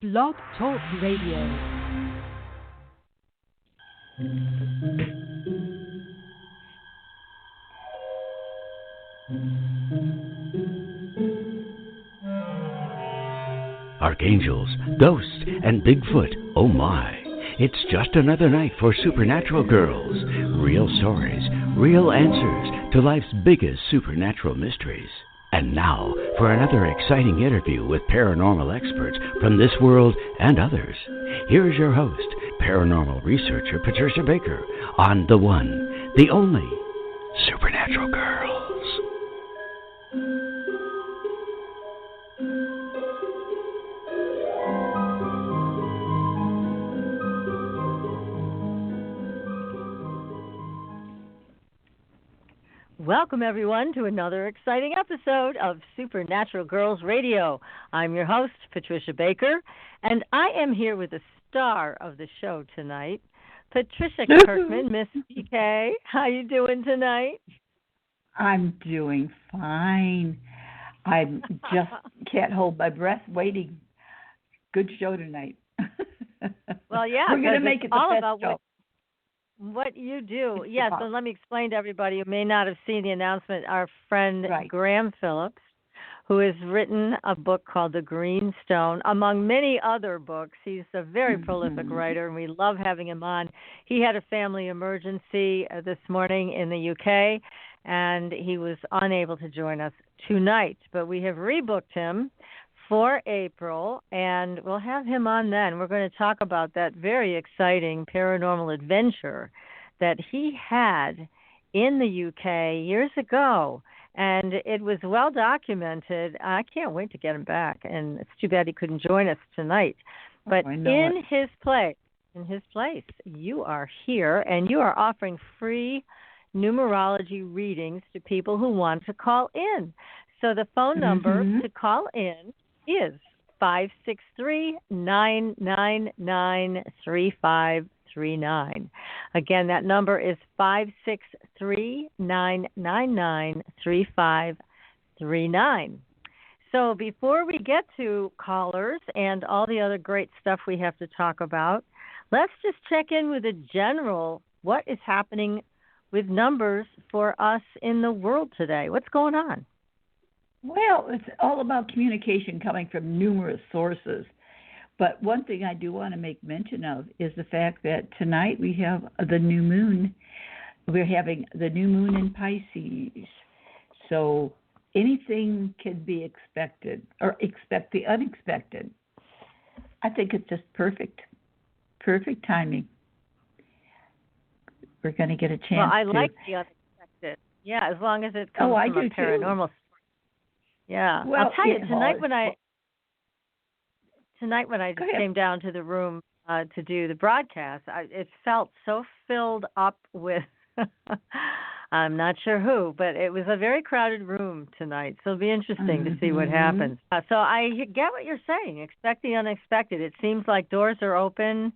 Blog Talk Radio. Archangels, ghosts, and Bigfoot, oh my. It's just another night for Supernatural Girls. Real stories, real answers to life's biggest supernatural mysteries. And now, for another exciting interview with paranormal experts from this world and others. Here's your host, paranormal researcher Patricia Baker, on the one, the only, Supernatural Girls. Welcome, everyone, to another exciting episode of Supernatural Girls Radio. I'm your host, Patricia Baker, and I am here with the star of the show tonight, Patricia Kirkman, Miss PK. How you doing tonight? I'm doing fine. I just can't hold my breath waiting. Good show tonight. Well, yeah, we're going to make it the all best about show. What you do. Yes, so let me explain to everybody who may not have seen the announcement. Our friend Graham Phillips, who has written a book called The Green Stone, among many other books. He's a very prolific writer, and we love having him on. He had a family emergency this morning in the UK, and he was unable to join us tonight. But we have rebooked him for April, and we'll have him on then. We're going to talk about that very exciting paranormal adventure that he had in the UK years ago, and it was well documented. I can't wait to get him back, and it's too bad he couldn't join us tonight. But in his place, you are here, and you are offering free numerology readings to people who want to call in. So the phone number to call in is 563-999-3539. Again, that number is 563-999-3539. So before we get to callers and all the other great stuff we have to talk about, let's just check in with a general what is happening with numbers for us in the world today. What's going on? Well, it's all about communication coming from numerous sources. But one thing I do want to make mention of is the fact that tonight we have the new moon. We're having the new moon in Pisces. So anything can be expected, or expect the unexpected. I think it's just perfect. Perfect timing. We're going to get a chance Well, I like the unexpected. Yeah, as long as it comes from a paranormal source. Yeah, well, I'll tell you, tonight when I just came down to the room to do the broadcast, it felt so filled up with, I'm not sure who, but it was a very crowded room tonight, so it'll be interesting to see what happens. So I get what you're saying. Expect the unexpected. It seems like doors are open,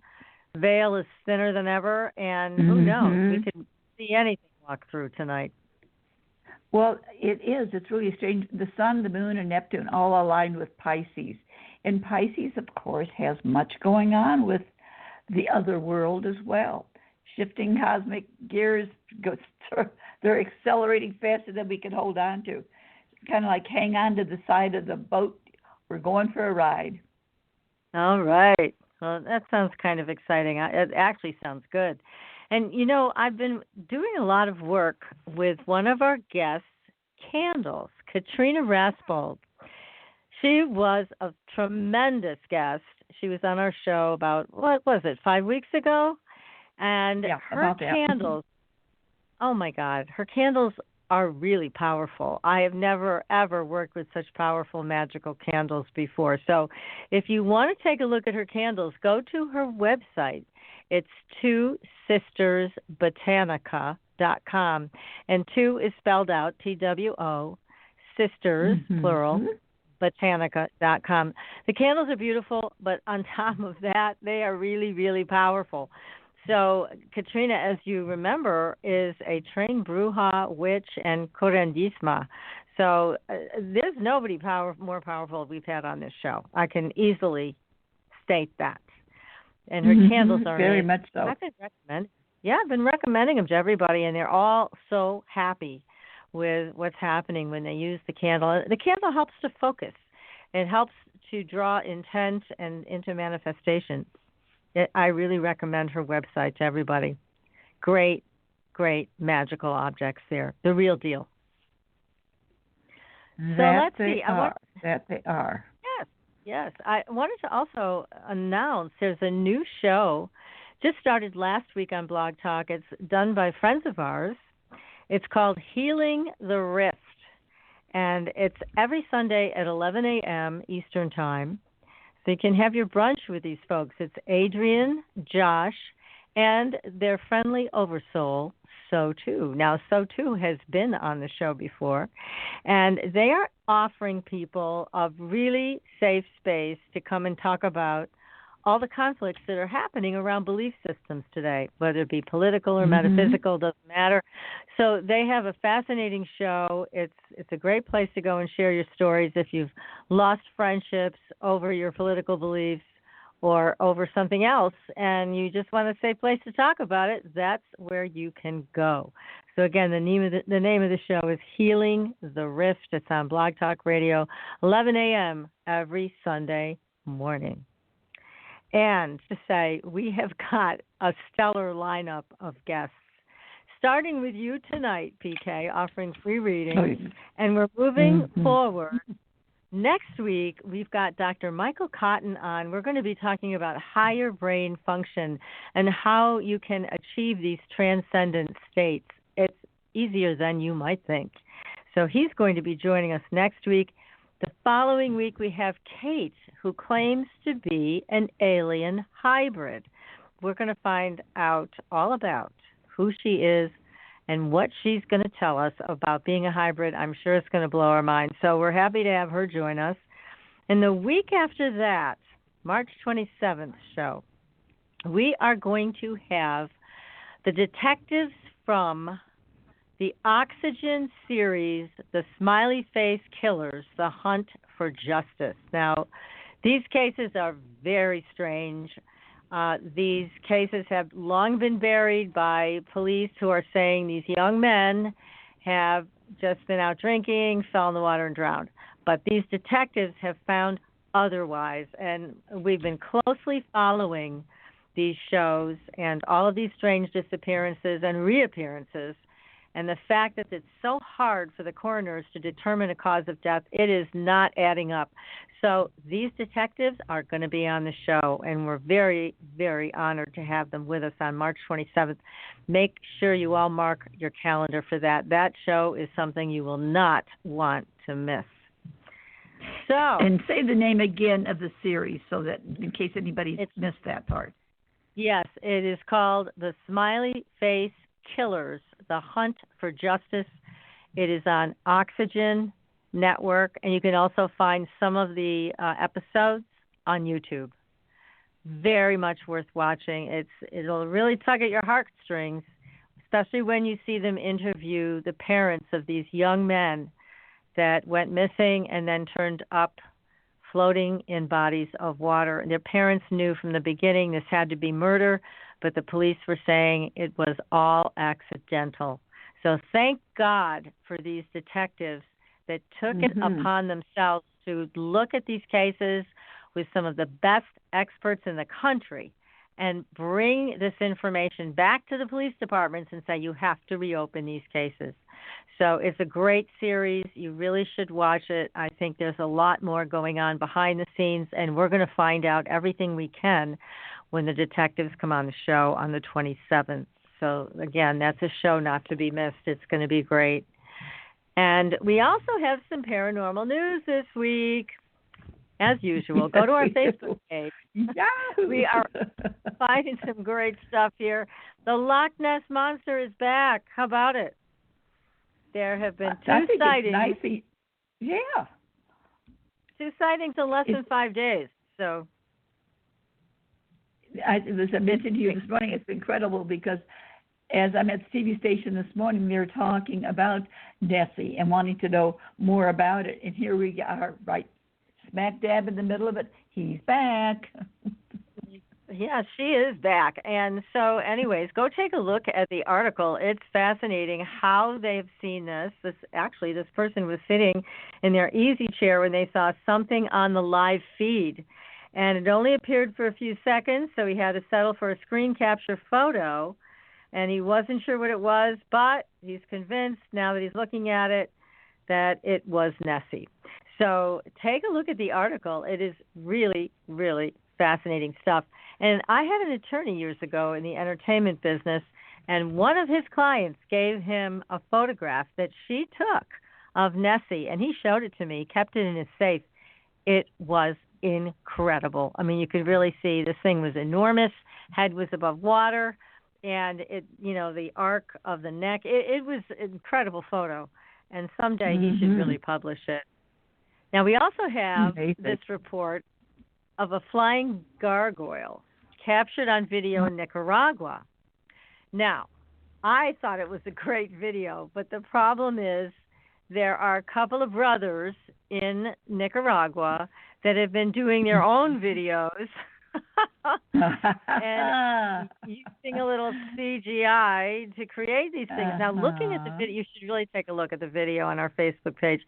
veil is thinner than ever, and who knows? We could see anything walk through tonight. Well, it is. It's really strange. The sun, the moon, and Neptune all aligned with Pisces. And Pisces, of course, has much going on with the other world as well. Shifting cosmic gears, they're accelerating faster than we can hold on to. Kind of like hang on to the side of the boat. We're going for a ride. All right. Well, that sounds kind of exciting. It actually sounds good. And, you know, I've been doing a lot of work with one of our guests, Candles, Katrina Raspold. She was a tremendous guest. She was on our show about, 5 weeks ago? And her candles, oh, my God, her candles are really powerful. I have never, ever worked with such powerful magical candles before. So if you want to take a look at her candles, go to her website. It's twossistersbotanica.com, and two is spelled out, TWO, sisters, plural, botanica.com. The candles are beautiful, but on top of that, they are really, really powerful. So Katrina, as you remember, is a trained bruja, witch, and curandisma. So there's nobody more powerful we've had on this show. I can easily state that. And her candles are very amazing. much so. I've been recommending them to everybody, and they're all so happy with what's happening when they use the candle. The candle helps to focus. It helps to draw intent and into manifestation. I really recommend her website to everybody. Great, great magical objects there. The real deal. That they are. Yes. I wanted to also announce there's a new show just started last week on Blog Talk. It's done by friends of ours. It's called Healing the Rift, and it's every Sunday at 11 a.m. Eastern Time. So you can have your brunch with these folks. It's Adrian, Josh, and their friendly oversoul, So Too. Now, So Too has been on the show before, and they are offering people a really safe space to come and talk about all the conflicts that are happening around belief systems today, whether it be political or metaphysical, doesn't matter. So they have a fascinating show. It's a great place to go and share your stories if you've lost friendships over your political beliefs or over something else, and you just want a safe place to talk about it. That's where you can go. So again, the name of the show is Healing the Rift. It's on Blog Talk Radio, 11 a.m. every Sunday morning. And to say, we have got a stellar lineup of guests, starting with you tonight, PK, offering free readings. And we're moving forward. Next week, we've got Dr. Michael Cotton on. We're going to be talking about higher brain function and how you can achieve these transcendent states. It's easier than you might think. So he's going to be joining us next week. The following week, we have Kate, who claims to be an alien hybrid. We're going to find out all about who she is and what she's going to tell us about being a hybrid. I'm sure it's going to blow our mind. So we're happy to have her join us. And the week after that, March 27th show, we are going to have the detectives from the Oxygen series, The Smiley Face Killers, The Hunt for Justice. Now, these cases are very strange. These cases have long been buried by police who are saying these young men have just been out drinking, fell in the water, and drowned. But these detectives have found otherwise, and we've been closely following these shows and all of these strange disappearances and reappearances. And the fact that it's so hard for the coroners to determine a cause of death, it is not adding up. So these detectives are going to be on the show, and we're very, very honored to have them with us on March 27th. Make sure you all mark your calendar for that. That show is something you will not want to miss. So, and say the name again of the series so that in case anybody's missed that part. Yes, it is called The Smiley Face Killers, The Hunt for Justice. It is on Oxygen Network, and you can also find some of the episodes on YouTube. Very much worth watching. It'll really tug at your heartstrings, especially when you see them interview the parents of these young men that went missing and then turned up floating in bodies of water. And their parents knew from the beginning this had to be murder, but the police were saying it was all accidental. So thank God for these detectives that took it upon themselves to look at these cases with some of the best experts in the country and bring this information back to the police departments and say, you have to reopen these cases. So it's a great series. You really should watch it. I think there's a lot more going on behind the scenes, and we're going to find out everything we can when the detectives come on the show on the 27th. So, again, that's a show not to be missed. It's going to be great. And we also have some paranormal news this week. As usual, go to our Facebook page. We are finding some great stuff here. The Loch Ness Monster is back. How about it? There have been two sightings. Two sightings in less than 5 days. So, as I mentioned to you this morning, it's incredible because as I'm at the TV station this morning, they're talking about Nessie and wanting to know more about it. And here we are, right smack dab in the middle of it. He's back. Yeah, she is back. And so, anyways, go take a look at the article. It's fascinating how they've seen this. This person was sitting in their easy chair when they saw something on the live feed. And it only appeared for a few seconds, so he had to settle for a screen capture photo. And he wasn't sure what it was, but he's convinced now that he's looking at it that it was Nessie. So take a look at the article. It is really, really fascinating stuff. And I had an attorney years ago in the entertainment business, and one of his clients gave him a photograph that she took of Nessie, and he showed it to me, kept it in his safe. It was incredible. I mean, you could really see this thing was enormous, head was above water, and it, the arc of the neck. It was an incredible photo, and someday he should really publish it. Now, we also have this report of a flying gargoyle captured on video in Nicaragua. Now, I thought it was a great video, but the problem is there are a couple of brothers in Nicaragua that have been doing their own videos and using a little CGI to create these things. Now, looking at the video, you should really take a look at the video on our Facebook page.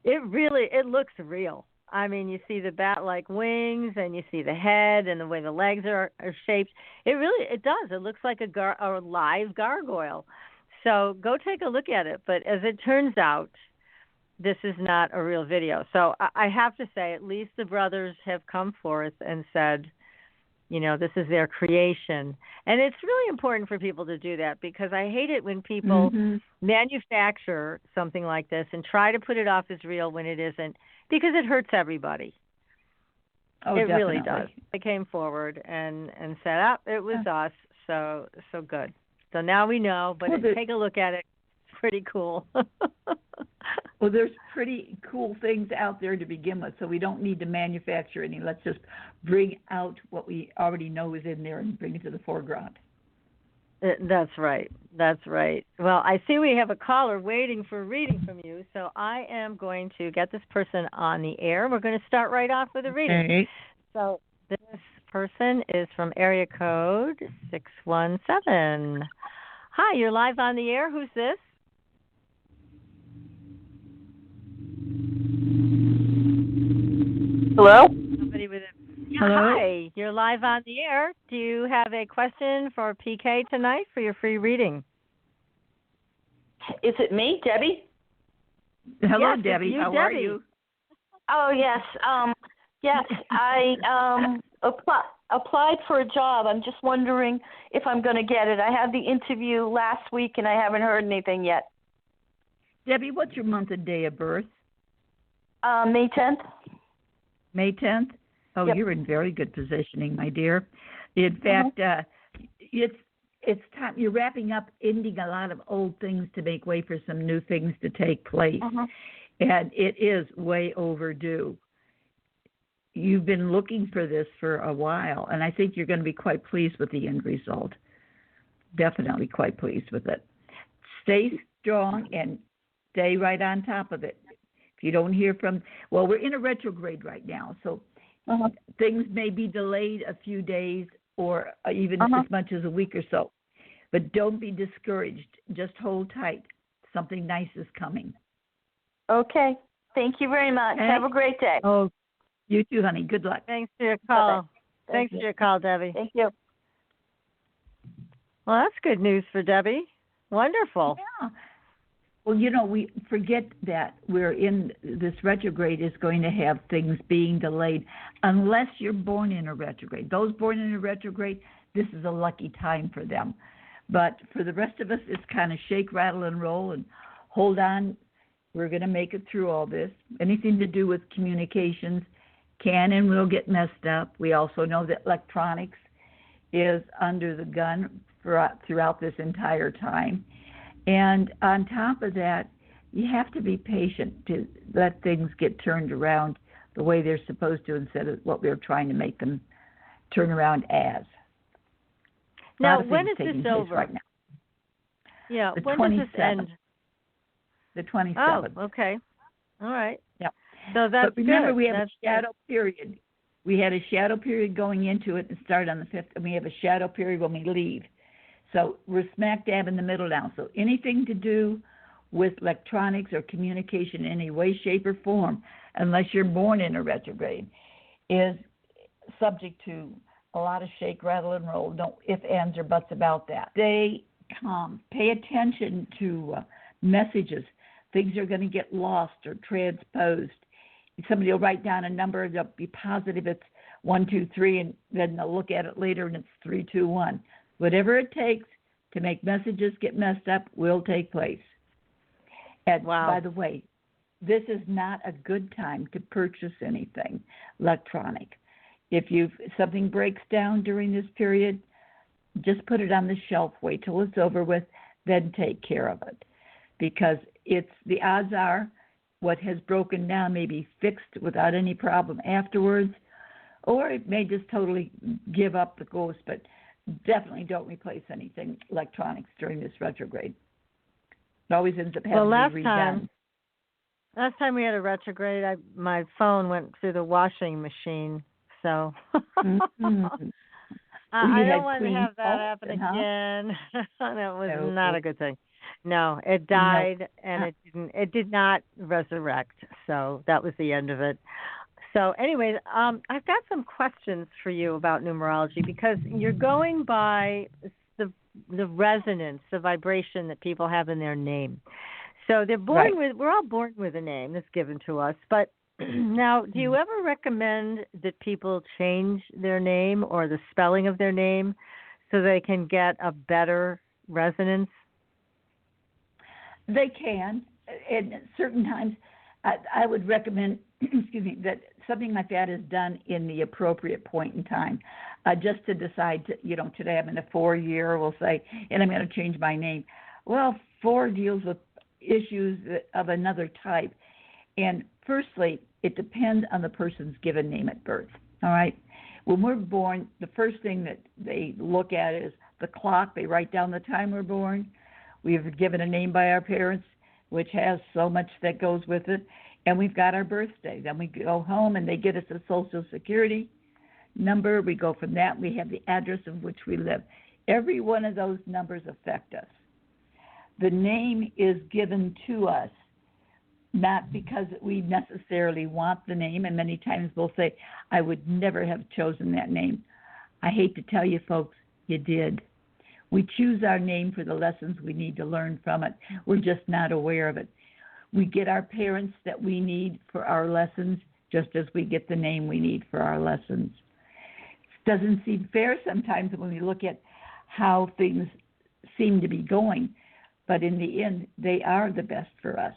It looks real. I mean, you see the bat-like wings, and you see the head, and the way the legs are shaped. It does. It looks like a live gargoyle. So go take a look at it. But as it turns out, this is not a real video. So I have to say, at least the brothers have come forth and said, this is their creation. And it's really important for people to do that, because I hate it when people manufacture something like this and try to put it off as real when it isn't, because it hurts everybody. Oh, it definitely. Really does. They came forward and said, it was us, so good. So now we know, but take a look at it. It's pretty cool. Well, there's pretty cool things out there to begin with, so we don't need to manufacture any. Let's just bring out what we already know is in there and bring it to the foreground. That's right. Well, I see we have a caller waiting for a reading from you, so I am going to get this person on the air. We're going to start right off with a reading. Okay. So this person is from area code 617. Hi, you're live on the air. Who's this? Hello? Somebody with a... Hello? Hi, you're live on the air. Do you have a question for PK tonight for your free reading? Is it me, Debbie? Hello, yes, Debbie. How Debbie. are you? Oh, yes. Yes, I applied for a job. I'm just wondering if I'm going to get it. I had the interview last week, and I haven't heard anything yet. Debbie, what's your month and day of birth? May 10th. May 10th? Oh, Yep. You're in very good positioning, my dear. In fact, it's time. You're wrapping up, ending a lot of old things to make way for some new things to take place. And it is way overdue. You've been looking for this for a while, and I think you're going to be quite pleased with the end result. Definitely quite pleased with it. Stay strong and stay right on top of it. If you don't hear from, we're in a retrograde right now, so things may be delayed a few days or even as much as a week or so. But don't be discouraged. Just hold tight. Something nice is coming. Okay. Thank you very much. Okay. Have a great day. Oh, you too, honey. Good luck. Thanks for your call. Bye-bye. Thanks for your call, Debbie. Thank you. Well, that's good news for Debbie. Wonderful. Yeah. Well, we forget that we're in this retrograde is going to have things being delayed unless you're born in a retrograde. Those born in a retrograde, this is a lucky time for them. But for the rest of us, it's kind of shake, rattle, and roll and hold on. We're going to make it through all this. Anything to do with communications can and will get messed up. We also know that electronics is under the gun throughout this entire time. And on top of that, you have to be patient to let things get turned around the way they're supposed to instead of what we're trying to make them turn around as. Now, when is this over? Right now. Yeah, the when 27th. does this end? The 27th. Oh, okay. All right. Yep. So that's but remember, good. we have that's a shadow period. We had a shadow period going into it and start on the 5th, and we have a shadow period when we leave. So we're smack dab in the middle now. So anything to do with electronics or communication in any way, shape, or form, unless you're born in a retrograde, is subject to a lot of shake, rattle, and roll. No ifs, ands, or buts about that. Stay calm. Pay attention to messages. Things are going to get lost or transposed. Somebody will write down a number, they'll be positive it's 1, 2, 3, and then they'll look at it later and it's 3, 2, 1. Whatever it takes to make messages get messed up will take place. And by the way, this is not a good time to purchase anything electronic. If something breaks down during this period, just put it on the shelf, wait till it's over with, then take care of it. Because the odds are what has broken down may be fixed without any problem afterwards, or it may just totally give up the ghost, but definitely don't replace anything electronics during this retrograde. It always ends up having to be redone. Last time we had a retrograde, my phone went through the washing machine, so I don't want to have that happen again. That was not a good thing. No, it died, and it did not resurrect, so that was the end of it. So anyways, I've got some questions for you about numerology, because you're going by the resonance, the vibration that people have in their name. So they're born we're all born with a name that's given to us, but now, do you ever recommend that people change their name or the spelling of their name so they can get a better resonance? They can. And at certain times, I would recommend, that something like that is done in the appropriate point in time, just to decide, today I'm in a 4-year, we'll say, and I'm going to change my name. Well, 4 deals with issues of another type. And firstly, it depends on the person's given name at birth, all right? When we're born, the first thing that they look at is the clock. They write down the time we're born. We've given a name by our parents, which has so much that goes with it. And we've got our birthday. Then we go home and they get us a Social Security number. We go from that. We have the address of which we live. Every one of those numbers affect us. The name is given to us not because we necessarily want the name, and many times we'll say, I would never have chosen that name. I hate to tell you, folks, you did. We choose our name for the lessons we need to learn from it. We're just not aware of it. We get our parents that we need for our lessons, just as we get the name we need for our lessons. It doesn't seem fair sometimes when we look at how things seem to be going, but in the end, they are the best for us.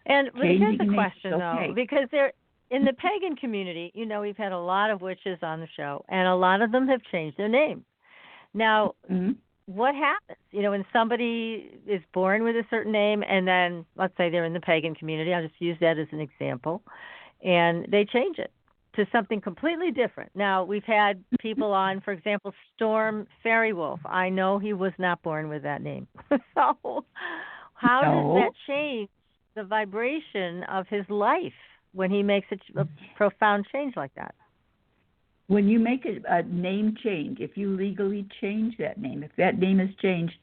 And here's the question, though, because in the pagan community, we've had a lot of witches on the show, and a lot of them have changed their name. Now, what happens, when somebody is born with a certain name, and then, let's say they're in the pagan community, I'll just use that as an example, and they change it to something completely different. Now, we've had people on, for example, Storm Fairy-Wolf. I know he was not born with that name. So how does that change the vibration of his life when he makes a profound change like that? When you make a name change, if you legally change that name, if that name is changed,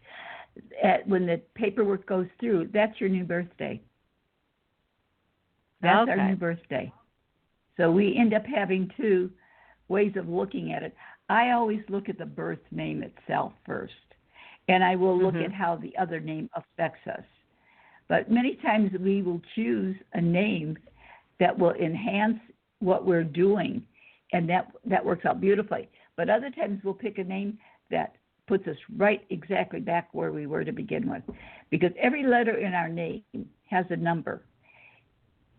when the paperwork goes through, that's your new birthday. That's our new birthday. So we end up having 2 ways of looking at it. I always look at the birth name itself first, and I will look at how the other name affects us. But many times we will choose a name that will enhance what we're doing, and that works out beautifully. But other times we'll pick a name that puts us right exactly back where we were to begin with. Because every letter in our name has a number.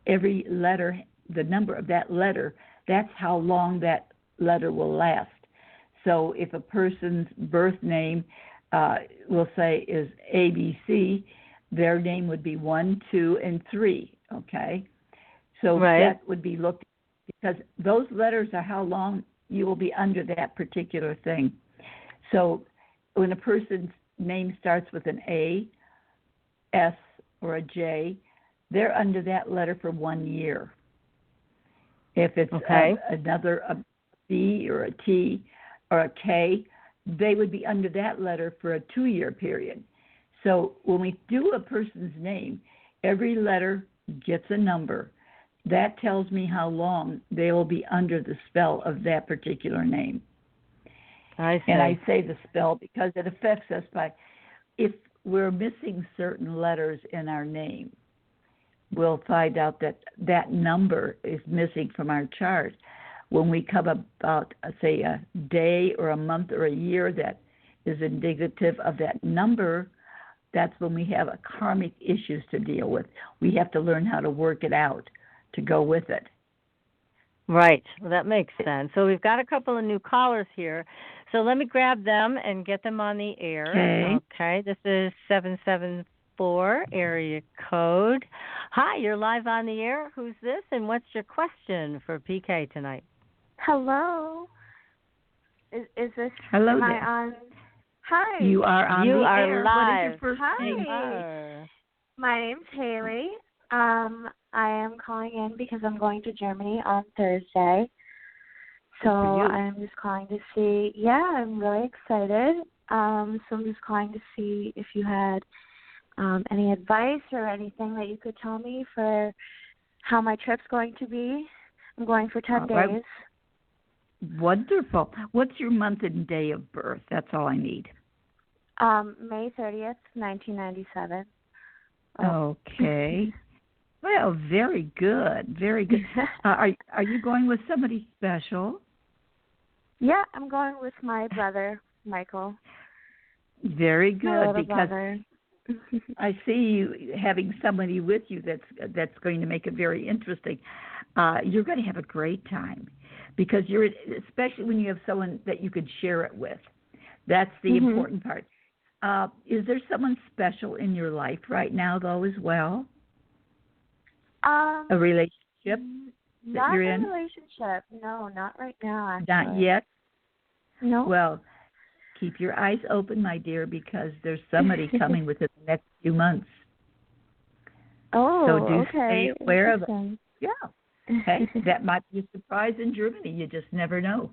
Every letter, the number of that letter, that's how long that letter will last. So if a person's birth name, we'll say, is ABC, their name would be 1, 2, and 3, okay? So that would be looked at, because those letters are how long you will be under that particular thing. So when a person's name starts with an A, S, or a J, they're under that letter for 1 year. If it's another a B or a T or a K, they would be under that letter for a 2-year period. So when we do a person's name, every letter gets a number. That tells me how long they will be under the spell of that particular name. I see. And I say the spell because it affects us by, if we're missing certain letters in our name, we'll find out that that number is missing from our chart. When we come about, say, a day or a month or a year that is indicative of that number, that's when we have a karmic issues to deal with. We have to learn how to work it out to go with it. Right. Well, that makes sense. So we've got a couple of new callers here. So let me grab them and get them on the air. Okay. This is 774 area code. Hi, you're live on the air. Who's this, and what's your question for PK tonight? Hello. Is this? Hello am there. I on? Hi. You are on you the are air. live. What is your first name? My name's Haley. I am calling in because I'm going to Germany on Thursday. So I'm just calling to see. Yeah, I'm really excited. So I'm just calling to see if you had any advice or anything that you could tell me for how my trip's going to be. I'm going for 10 days. Wonderful. What's your month and day of birth? That's all I need. May 30th, 1997. Okay. Well, very good. Very good. Are you going with somebody special? Yeah, I'm going with my brother, Michael. Very good, because brother. I see you having somebody with you that's going to make it very interesting. You're going to have a great time because especially when you have someone that you could share it with. That's the important part. Is there someone special in your life right now, though, as well? A relationship that you're in? Not a relationship. No, not right now, actually. Not yet? No. Well, keep your eyes open, my dear, because there's somebody coming within the next few months. Oh, so do okay. stay aware of it. Yeah. Hey, that might be a surprise in Germany. You just never know.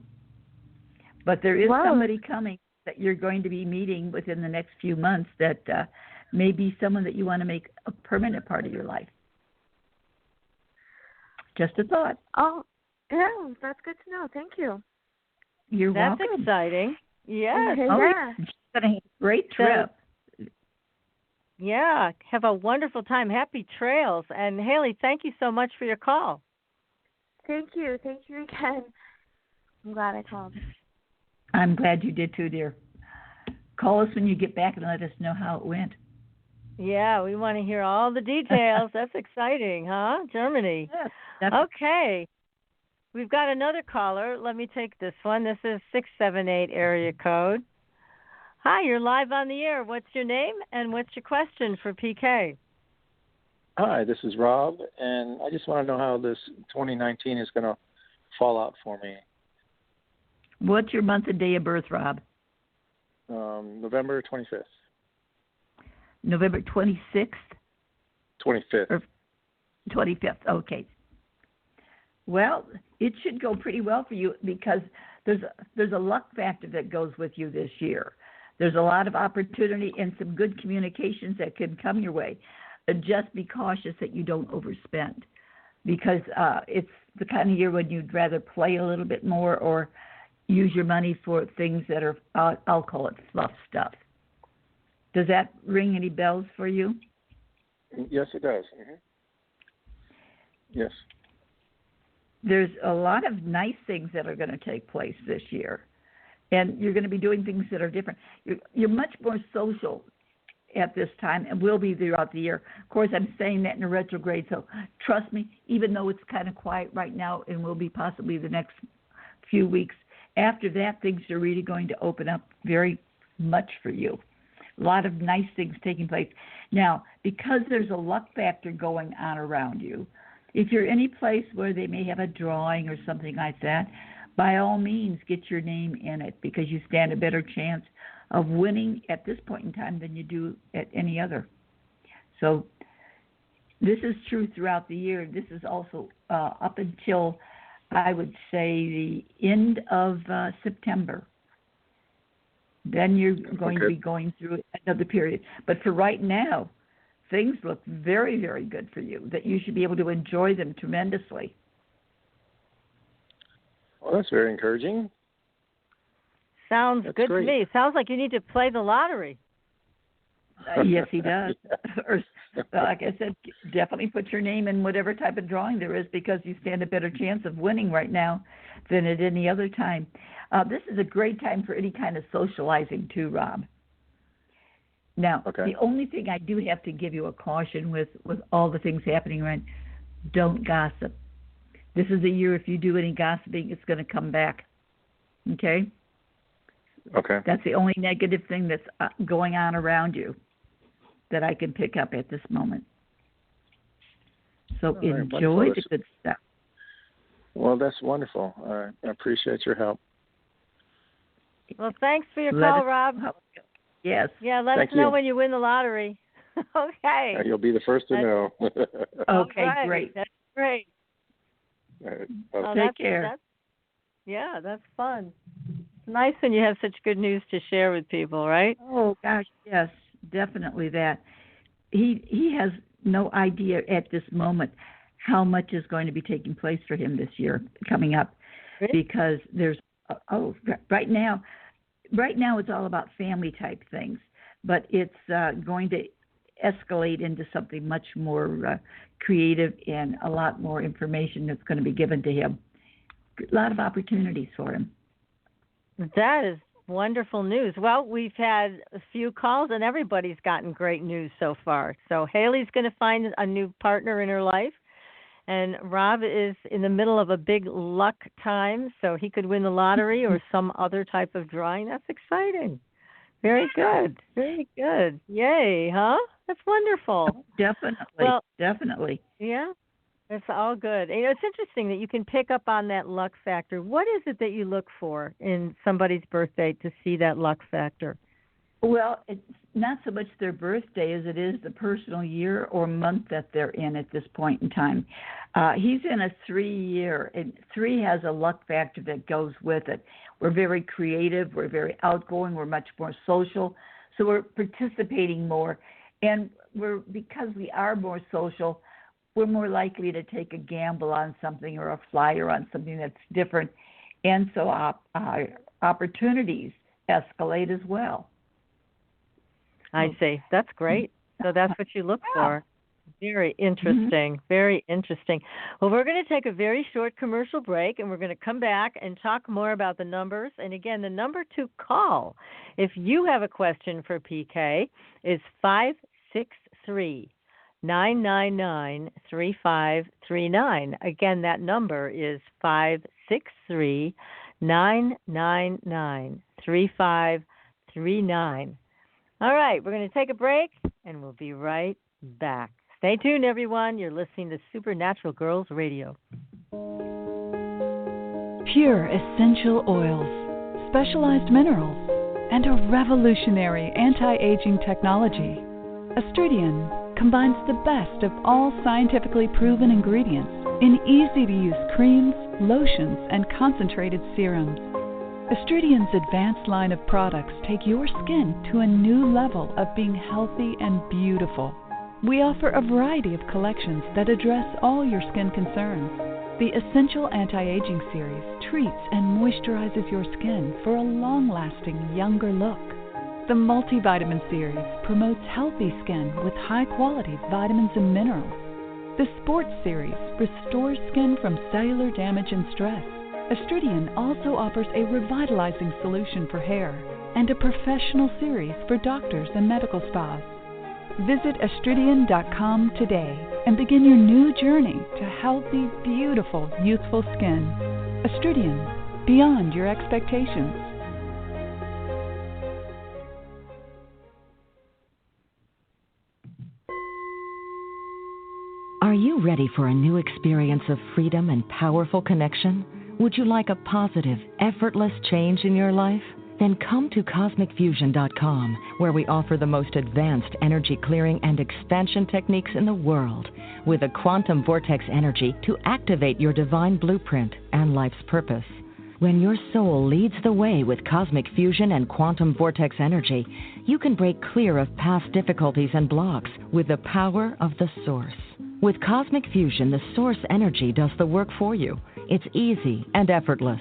But there is somebody coming that you're going to be meeting within the next few months that may be someone that you want to make a permanent part of your life. Just a thought. Oh, yeah, that's good to know. Thank you. You're That's welcome. exciting. Yes. Oh, yeah. It's going to have a great trip. Yeah. Have a wonderful time. Happy trails. And, Haley, thank you so much for your call. Thank you. Thank you again. I'm glad I called. I'm glad you did too, dear. Call us when you get back and let us know how it went. Yeah, we want to hear all the details. That's exciting, huh? Germany. Yes, okay. We've got another caller. Let me take this one. This is 678 area code. Hi, you're live on the air. What's your name and what's your question for PK? Hi, this is Rob, and I just want to know how this 2019 is going to fall out for me. What's your month and day of birth, Rob? November 25th. November 26th? 25th. Or 25th, okay. Well, it should go pretty well for you because there's a luck factor that goes with you this year. There's a lot of opportunity and some good communications that can come your way. Just be cautious that you don't overspend because it's the kind of year when you'd rather play a little bit more or use your money for things that are, I'll call it fluff stuff. Does that ring any bells for you? Yes, it does. Yes. There's a lot of nice things that are going to take place this year, and you're going to be doing things that are different. You're much more social at this time and will be throughout the year. Of course, I'm saying that in a retrograde, so trust me, even though it's kind of quiet right now and will be possibly the next few weeks, after that, things are really going to open up very much for you. A lot of nice things taking place. Now, because there's a luck factor going on around you, if you're any place where they may have a drawing or something like that, by all means, get your name in it because you stand a better chance of winning at this point in time than you do at any other. So this is true throughout the year. This is also up until I would say the end of September. Then you're going to be going through another period. But for right now, things look very, very good for you, that you should be able to enjoy them tremendously. Well, that's very encouraging. Sounds that's good great. to me. Sounds like you need to play the lottery. Yes, he does. Or, like I said, definitely put your name in whatever type of drawing there is, because you stand a better chance of winning right now than at any other time. This is a great time for any kind of socializing too, Rob. Now, the only thing I do have to give you a caution with all the things happening around, don't gossip. This is a year, if you do any gossiping, it's going to come back. Okay? Okay. That's the only negative thing that's going on around you that I can pick up at this moment. So enjoy the good stuff. Well, that's wonderful. I appreciate your help. Well, thanks for your call, Rob. Yes. Yeah, let us know when you win the lottery. Okay. You'll be the first to know. Okay, right. Great. That's great. Take care. That's fun. It's nice when you have such good news to share with people, right? Oh, gosh, yes, definitely that. He has no idea at this moment how much is going to be taking place for him this year coming up. Really? Because there's, right now it's all about family type things, but it's going to escalate into something much more creative and a lot more information that's going to be given to him. A lot of opportunities for him. That is wonderful news. Well, we've had a few calls and everybody's gotten great news so far. So Haley's going to find a new partner in her life. And Rob is in the middle of a big luck time, so he could win the lottery or some other type of drawing. That's exciting. Very good. Very good. Yay, huh? That's wonderful. Definitely. Well, definitely. Yeah, it's all good. You know, it's interesting that you can pick up on that luck factor. What is it that you look for in somebody's birthday to see that luck factor? Well, it's not so much their birthday as it is the personal year or month that they're in at this point in time. He's in a 3-year, and 3 has a luck factor that goes with it. We're very creative, we're very outgoing, we're much more social, so we're participating more. And because we are more social, we're more likely to take a gamble on something or a flyer on something that's different. And so our opportunities escalate as well. I see. That's great. So that's what you look for. Very interesting. Very interesting. Well, we're going to take a very short commercial break, and we're going to come back and talk more about the numbers. And again, the number to call if you have a question for PK is 563-999-3539. Again, that number is 563-999-3539. All right, we're going to take a break, and we'll be right back. Stay tuned, everyone. You're listening to Supernatural Girls Radio. Pure essential oils, specialized minerals, and a revolutionary anti-aging technology. Astridian combines the best of all scientifically proven ingredients in easy-to-use creams, lotions, and concentrated serums. Astridian's advanced line of products take your skin to a new level of being healthy and beautiful. We offer a variety of collections that address all your skin concerns. The Essential Anti-Aging Series treats and moisturizes your skin for a long-lasting, younger look. The Multivitamin Series promotes healthy skin with high-quality vitamins and minerals. The Sports Series restores skin from cellular damage and stress. Astridian also offers a revitalizing solution for hair and a professional series for doctors and medical spas. Visit Astridian.com today and begin your new journey to healthy, beautiful, youthful skin. Astridian, beyond your expectations. Are you ready for a new experience of freedom and powerful connection? Would you like a positive, effortless change in your life? Then come to CosmicFusion.com, where we offer the most advanced energy clearing and expansion techniques in the world, with a quantum vortex energy to activate your divine blueprint and life's purpose. When your soul leads the way with cosmic fusion and quantum vortex energy, you can break clear of past difficulties and blocks with the power of the Source. With Cosmic Fusion, the Source energy does the work for you. It's easy and effortless.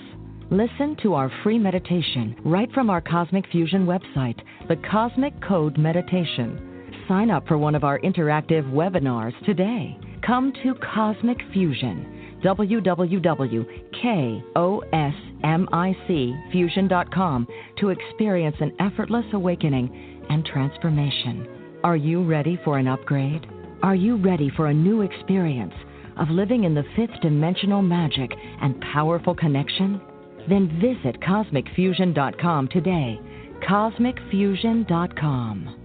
Listen to our free meditation right from our Cosmic Fusion website, the Cosmic Code Meditation. Sign up for one of our interactive webinars today. Come to Cosmic Fusion, www.KOSMICfusion.com, to experience an effortless awakening and transformation. Are you ready for an upgrade? Are you ready for a new experience of living in the fifth dimensional magic and powerful connection? Then visit CosmicFusion.com today. CosmicFusion.com.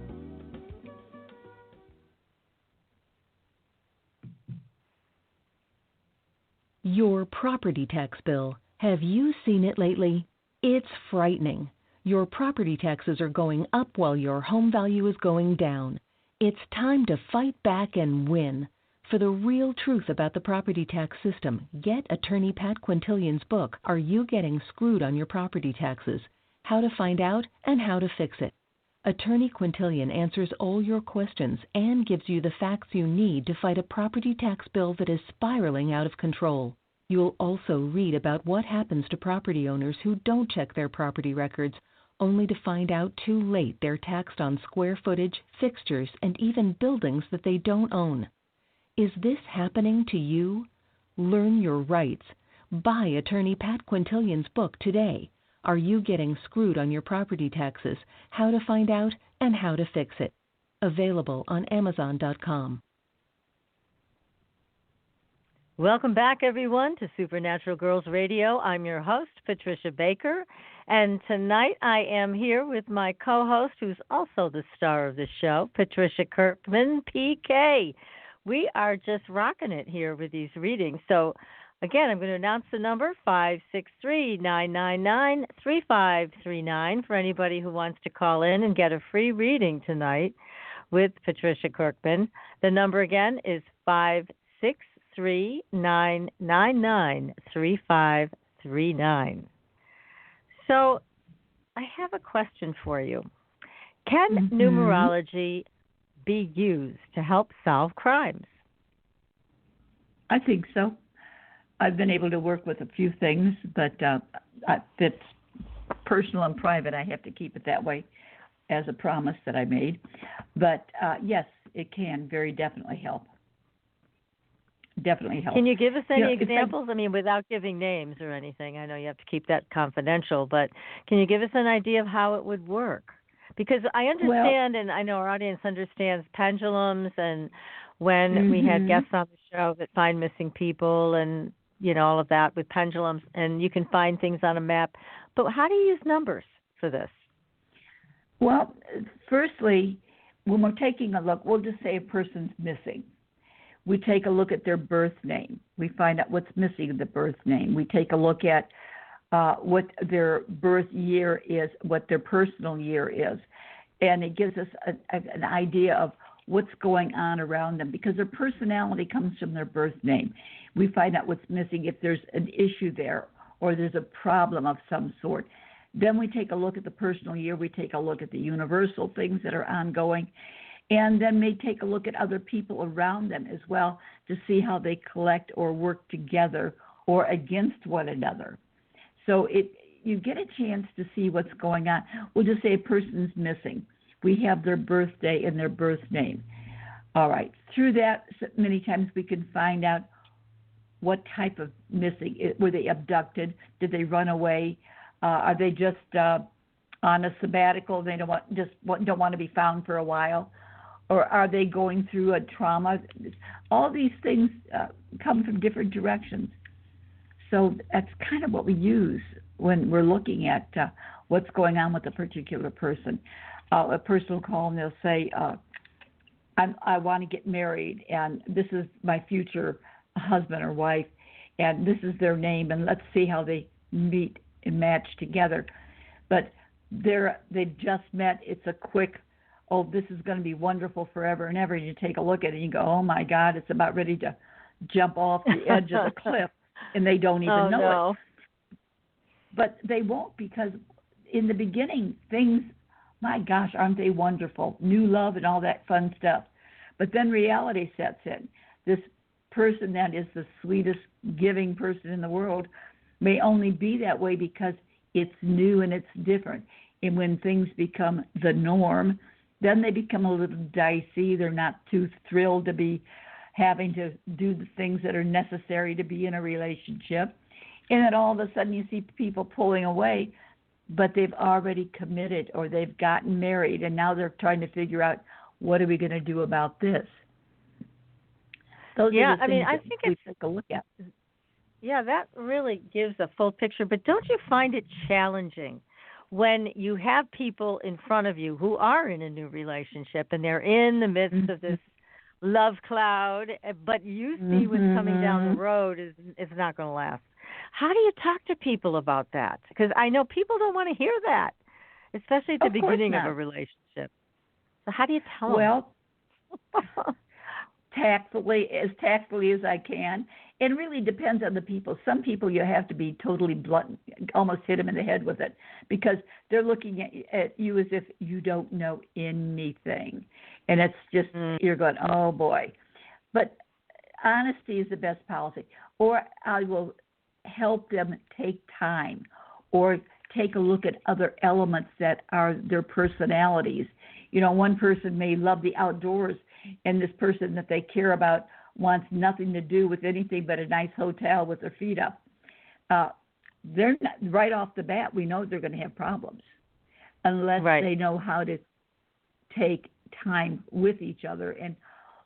Your property tax bill. Have you seen it lately? It's frightening. Your property taxes are going up while your home value is going down. It's time to fight back and win. For the real truth about the property tax system, get attorney Pat Quintilian's book, Are You Getting Screwed on Your Property Taxes? How to Find Out and How to Fix It. Attorney Quintilian answers all your questions and gives you the facts you need to fight a property tax bill that is spiraling out of control. You'll also read about what happens to property owners who don't check their property records, only to find out too late they're taxed on square footage, fixtures, and even buildings that they don't own. Is this happening to you? Learn your rights. Buy attorney Pat Quintilian's book today. Are You Getting Screwed on Your Property Taxes? How to Find Out and How to Fix It. Available on Amazon.com. Welcome back, everyone, to Supernatural Girls Radio. I'm your host, Patricia Baker, and tonight I am here with my co-host, who's also the star of the show, Patricia Kirkman, PK. We are just rocking it here with these readings. So, again, I'm going to announce the number, 563-999-3539, for anybody who wants to call in and get a free reading tonight with Patricia Kirkman. The number again is 563-999-3539. So, I have a question for you. Can numerology be used to help solve crimes? I think so. I've been able to work with a few things, but it's personal and private. I have to keep it that way as a promise that I made. But yes, it can very definitely help. Definitely help. Can you give us any examples? I mean, without giving names or anything. I know you have to keep that confidential, but can you give us an idea of how it would work? Because I understand, and I know our audience understands pendulums, and when we had guests on the show that find missing people and, you know, all of that with pendulums, and you can find things on a map. But how do you use numbers for this? Well, firstly, when we're taking a look, we'll just say a person's missing. We take a look at their birth name. We find out what's missing in the birth name. We take a look at what their birth year is, what their personal year is. And it gives us an idea of what's going on around them, because their personality comes from their birth name. We find out what's missing, if there's an issue there or there's a problem of some sort. Then we take a look at the personal year. We take a look at the universal things that are ongoing. And then we take a look at other people around them as well to see how they collect or work together or against one another. So you get a chance to see what's going on. We'll just say a person's missing. We have their birthday and their birth name. All right. Through that, many times we can find out what type of missing. Were they abducted? Did they run away? Are they just on a sabbatical? They don't want to be found for a while? Or are they going through a trauma? All these things come from different directions. So that's kind of what we use when we're looking at what's going on with a particular person. A person will call and they'll say, I want to get married, and this is my future husband or wife, and this is their name, and let's see how they meet and match together. But they've just met. It's a quick, oh, this is going to be wonderful forever and ever. And you take a look at it and you go, oh my God, it's about ready to jump off the edge of the cliff, and they don't even know it. But they won't, because in the beginning, things, my gosh, aren't they wonderful? New love and all that fun stuff. But then reality sets in. This person that is the sweetest giving person in the world may only be that way because it's new and it's different. And when things become the norm, then they become a little dicey. They're not too thrilled to be having to do the things that are necessary to be in a relationship. And then all of a sudden you see people pulling away, but they've already committed or they've gotten married, and now they're trying to figure out, what are we going to do about this? Those are the things I think we take a look at. Yeah, that really gives a full picture. But don't you find it challenging when you have people in front of you who are in a new relationship and they're in the midst of this love cloud, but you see what's coming down the road is not going to last? How do you talk to people about that? Because I know people don't want to hear that, especially at the beginning of a relationship. So how do you tell them? Well, tactfully as I can. It really depends on the people. Some people you have to be totally blunt, almost hit them in the head with it, because they're looking at you as if you don't know anything. And it's just, you're going, oh boy. But honesty is the best policy. Or I will help them take time or take a look at other elements that are their personalities. You know, one person may love the outdoors, and this person that they care about wants nothing to do with anything but a nice hotel with their feet up. They're not, right off the bat, we know they're going to have problems unless they know how to take time with each other and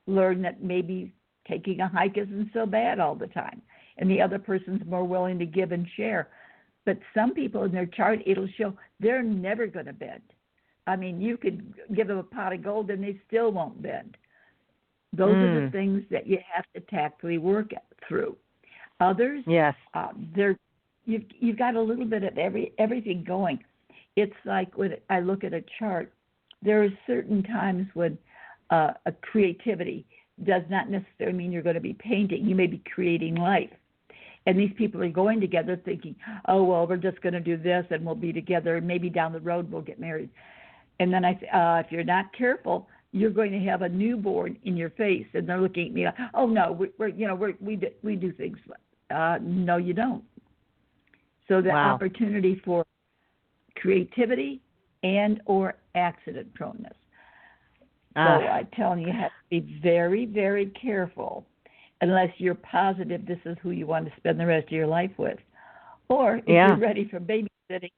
learn that maybe taking a hike isn't so bad all the time, and the other person's more willing to give and share. But some people in their chart, it'll show they're never going to bend. I mean, you could give them a pot of gold and they still won't bend. Those are the things that you have to tactfully work through. Others, you've got a little bit of everything going. It's like when I look at a chart, there are certain times when a creativity does not necessarily mean you're going to be painting. You may be creating life. And these people are going together thinking, oh, well, we're just going to do this and we'll be together, and maybe down the road we'll get married. And then if you're not careful, you're going to have a newborn in your face, and they're looking at me like, oh no, we do things. No, you don't. So the opportunity for creativity and or accident proneness. So I'm telling you, you have to be very, very careful unless you're positive this is who you want to spend the rest of your life with. Or if you're ready for babysitting,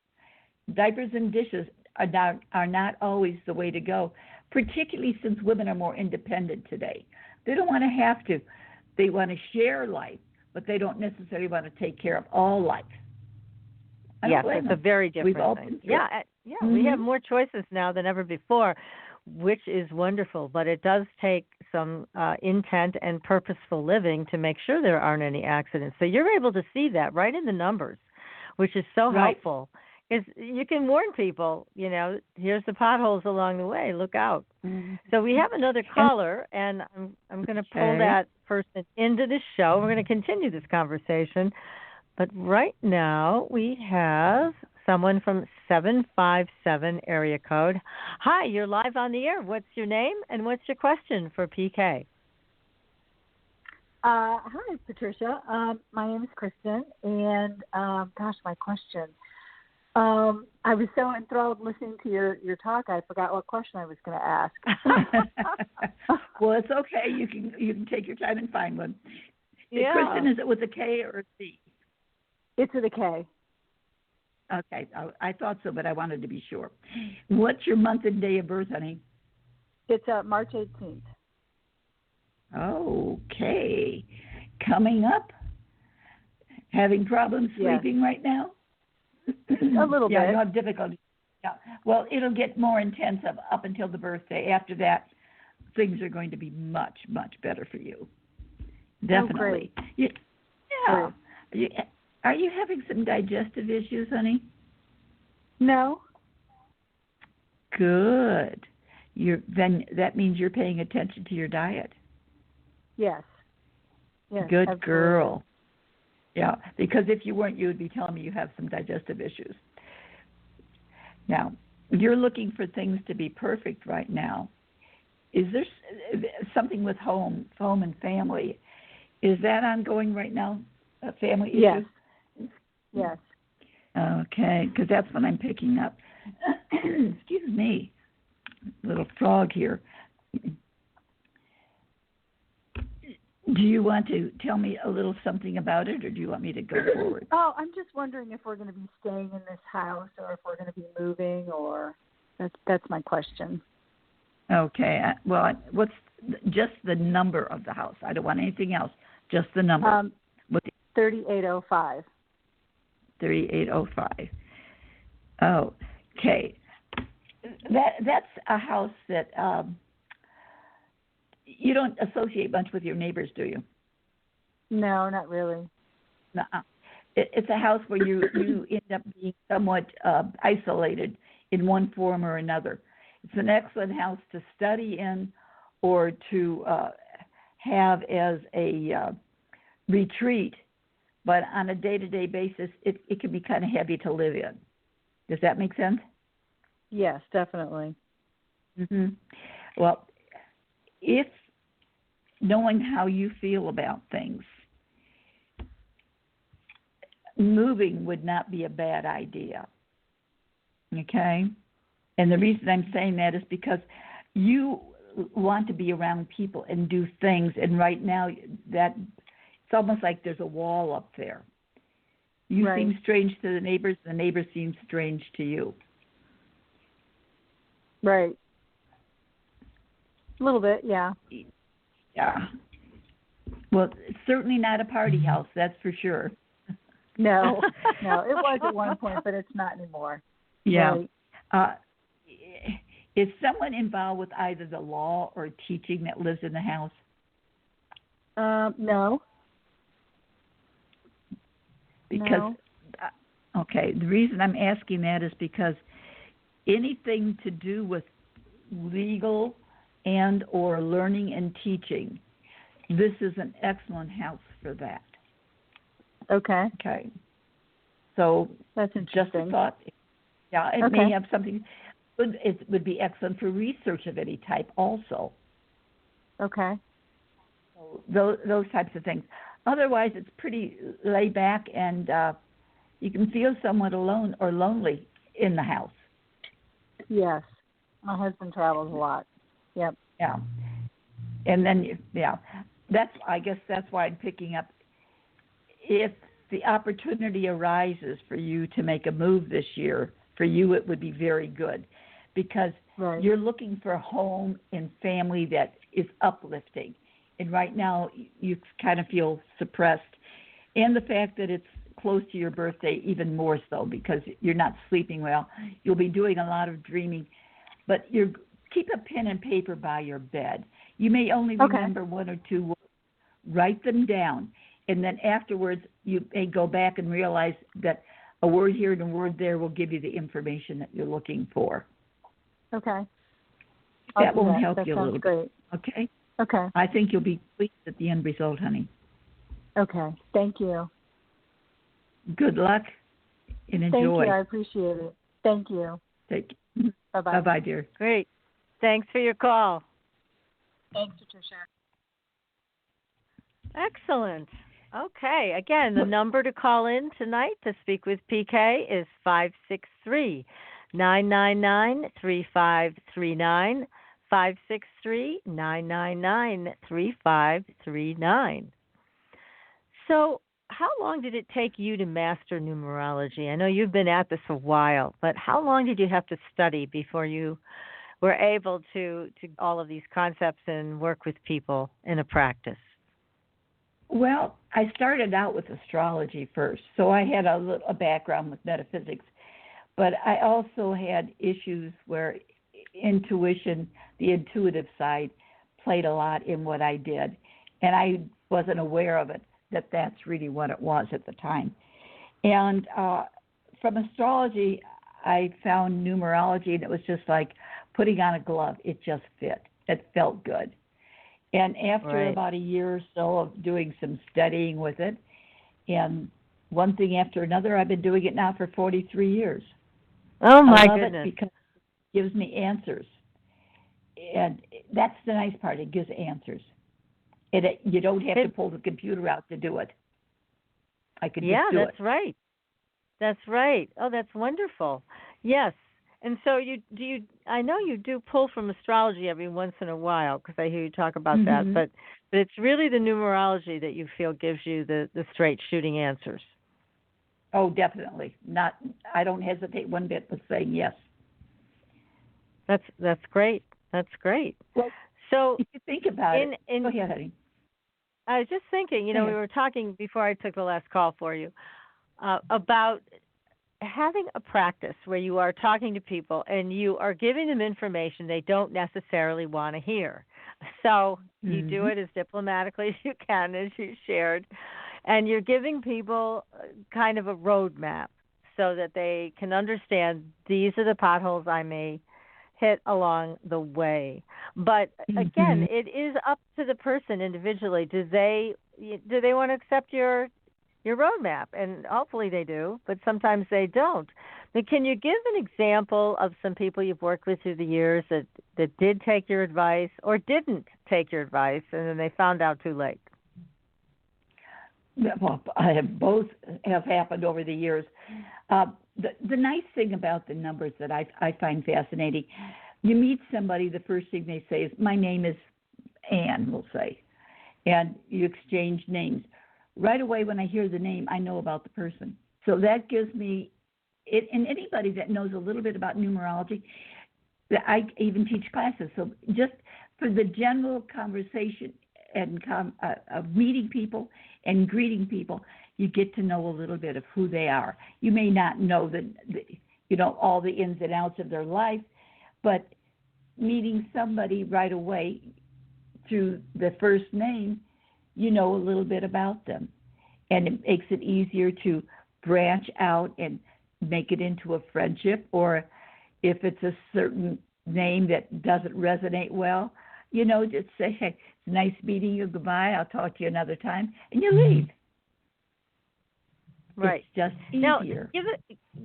diapers and dishes are not always the way to go, particularly since women are more independent today. They don't want to have to. They want to share life, but they don't necessarily want to take care of all life. Yes, it's a very different thing. We have more choices now than ever before, which is wonderful, but it does take some intent and purposeful living to make sure there aren't any accidents. So you're able to see that right in the numbers, which is so helpful. Because you can warn people, you know, here's the potholes along the way, look out. So we have another caller, and I'm going to pull that person into the show. We're going to continue this conversation. But right now we have someone from 757 area code. Hi, you're live on the air. What's your name and what's your question for PK? Hi, Patricia. My name is Kristen, and my question. I was so enthralled listening to your talk, I forgot what question I was going to ask. Well, it's okay. You can take your time and find one. Yeah. Kristen, is it with a K or a C? It's with a K. Okay, I thought so, but I wanted to be sure. What's your month and day of birth, honey? It's March 18th. Okay. Coming up? Having problems sleeping right now? A little bit. Yeah, you have difficulty. Yeah. Well, it'll get more intense up until the birthday. After that, things are going to be much, much better for you. Definitely. Oh, great. Are you having some digestive issues, honey? No. Good. Then that means you're paying attention to your diet. Yes. Yes. Good absolutely. girl. Yeah, because if you weren't, you would be telling me you have some digestive issues. Now, you're looking for things to be perfect right now. Is there something with home and family? Is that ongoing right now? Family issues? Yes. Okay, because that's what I'm picking up. Excuse me, little frog here. Do you want to tell me a little something about it, or do you want me to go forward? Oh, I'm just wondering if we're going to be staying in this house, or if we're going to be moving, or that's my question. Okay. Well, what's just the number of the house? I don't want anything else. Just the number. 3805. 3805. Oh, okay. That's a house that you don't associate much with your neighbors, do you? No, not really. Nuh-uh. It's a house where you end up being somewhat isolated in one form or another. It's an excellent house to study in or to have as a retreat, but on a day-to-day basis, it can be kind of heavy to live in. Does that make sense? Yes, definitely. Mm-hmm. Well, if knowing how you feel about things, moving would not be a bad idea. Okay? And the reason I'm saying that is because you want to be around people and do things, and right now that it's almost like there's a wall up there. You seem strange to the neighbors seem strange to you. Right. A little bit, yeah. Yeah. Well, it's certainly not a party house, that's for sure. No, it was at one point, but it's not anymore. Yeah. Right. Is someone involved with either the law or teaching that lives in the house? No. Because, okay, the reason I'm asking that is because anything to do with legal and or learning and teaching, this is an excellent house for that. Okay. Okay. So that's interesting. Just a thought. Yeah, it may have something. It would be excellent for research of any type also. Okay. So those types of things. Otherwise, it's pretty laid back, and you can feel somewhat alone or lonely in the house. Yes. My husband travels a lot. Yep. Yeah. And then, I guess that's why I'm picking up. If the opportunity arises for you to make a move this year, for you it would be very good, because you're looking for a home and family that is uplifting. And right now you kind of feel suppressed. And the fact that it's close to your birthday even more so, because you're not sleeping well. You'll be doing a lot of dreaming. But keep a pen and paper by your bed. You may only remember one or two words. Write them down. And then afterwards you may go back and realize that a word here and a word there will give you the information that you're looking for. Okay. That will help you a little bit. Okay? Okay. I think you'll be pleased at the end result, honey. Okay. Thank you. Good luck and enjoy. Thank you. I appreciate it. Thank you. Take care. Bye-bye. Bye-bye, dear. Great. Thanks for your call. Thanks, Patricia. Excellent. Okay. Again, the number to call in tonight to speak with PK is 563-999-3539. 563-999-3539. So, how long did it take you to master numerology? I know you've been at this a while, but how long did you have to study before you were able to all of these concepts and work with people in a practice? Well, I started out with astrology first, so I had a background with metaphysics, but I also had issues where intuition, the intuitive side, played a lot in what I did, and I wasn't aware of it, that's really what it was at the time. And from astrology, I found numerology, and it was just like putting on a glove. It just fit. It felt good. And after about a year or so of doing some studying with it, and one thing after another, I've been doing it now for 43 years. Oh, my I love goodness. it because it gives me answers. And that's the nice part. It gives answers. You don't have to pull the computer out to do it. I could just do it. Yeah, that's right. That's right. Oh, that's wonderful. Yes. And so I know you do pull from astrology every once in a while, because I hear you talk about that, but it's really the numerology that you feel gives you the straight shooting answers. Oh, definitely. I don't hesitate one bit with saying yes. That's great. That's great. Well, so if you think about it, go ahead, honey. I was just thinking, we were talking before I took the last call for you about having a practice where you are talking to people and you are giving them information they don't necessarily want to hear. So you do it as diplomatically as you can, as you shared, and you're giving people kind of a roadmap so that they can understand these are the potholes I may hit along the way. But again, it is up to the person individually. Do they want to accept your roadmap? And hopefully they do, but sometimes they don't. But can you give an example of some people you've worked with through the years that did take your advice or didn't take your advice, and then they found out too late? Well, both have happened over the years. The nice thing about the numbers that I find fascinating, you meet somebody, the first thing they say is, my name is Ann, we'll say, and you exchange names. Right away when I hear the name, I know about the person. So that gives me, and anybody that knows a little bit about numerology, I even teach classes. So just for the general conversation and of meeting people and greeting people, you get to know a little bit of who they are. You may not know all the ins and outs of their life, but meeting somebody right away through the first name, you know a little bit about them. And it makes it easier to branch out and make it into a friendship, or if it's a certain name that doesn't resonate well, just say, hey, it's nice meeting you, goodbye, I'll talk to you another time, and you leave. Right. It's just easier. Now,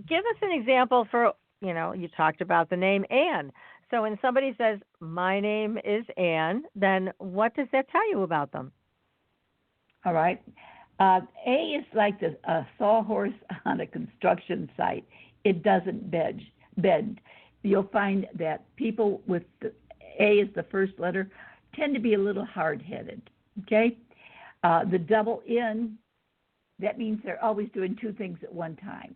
give us an example for, you talked about the name Ann. So when somebody says, my name is Ann, then what does that tell you about them? All right. A is like a sawhorse on a construction site. It doesn't bend. You'll find that people with A as the first letter tend to be a little hard-headed, okay? The double N, that means they're always doing two things at one time.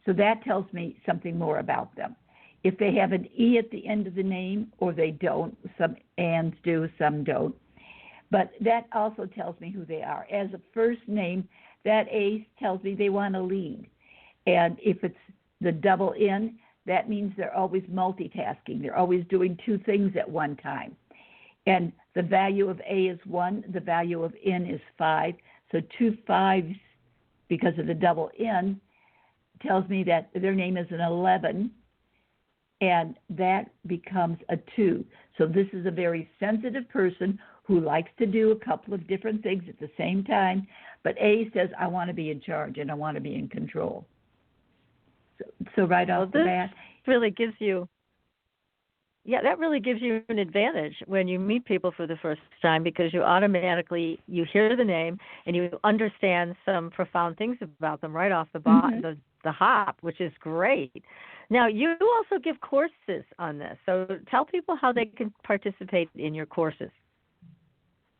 So that tells me something more about them. If they have an E at the end of the name, or they don't, some Anns do, some don't. But that also tells me who they are. As a first name, that A tells me they want to lead. And if it's the double N, that means they're always multitasking. They're always doing two things at one time. And the value of A is 1. The value of N is 5. So 2 5s, because of the double N, tells me that their name is an 11. And that becomes a 2. So this is a very sensitive person who likes to do a couple of different things at the same time. But A says, I want to be in charge and I want to be in control. So right off the bat, really gives you, that really gives you an advantage when you meet people for the first time, because you automatically, you hear the name and you understand some profound things about them right off the hop, which is great. Now, you also give courses on this. So tell people how they can participate in your courses.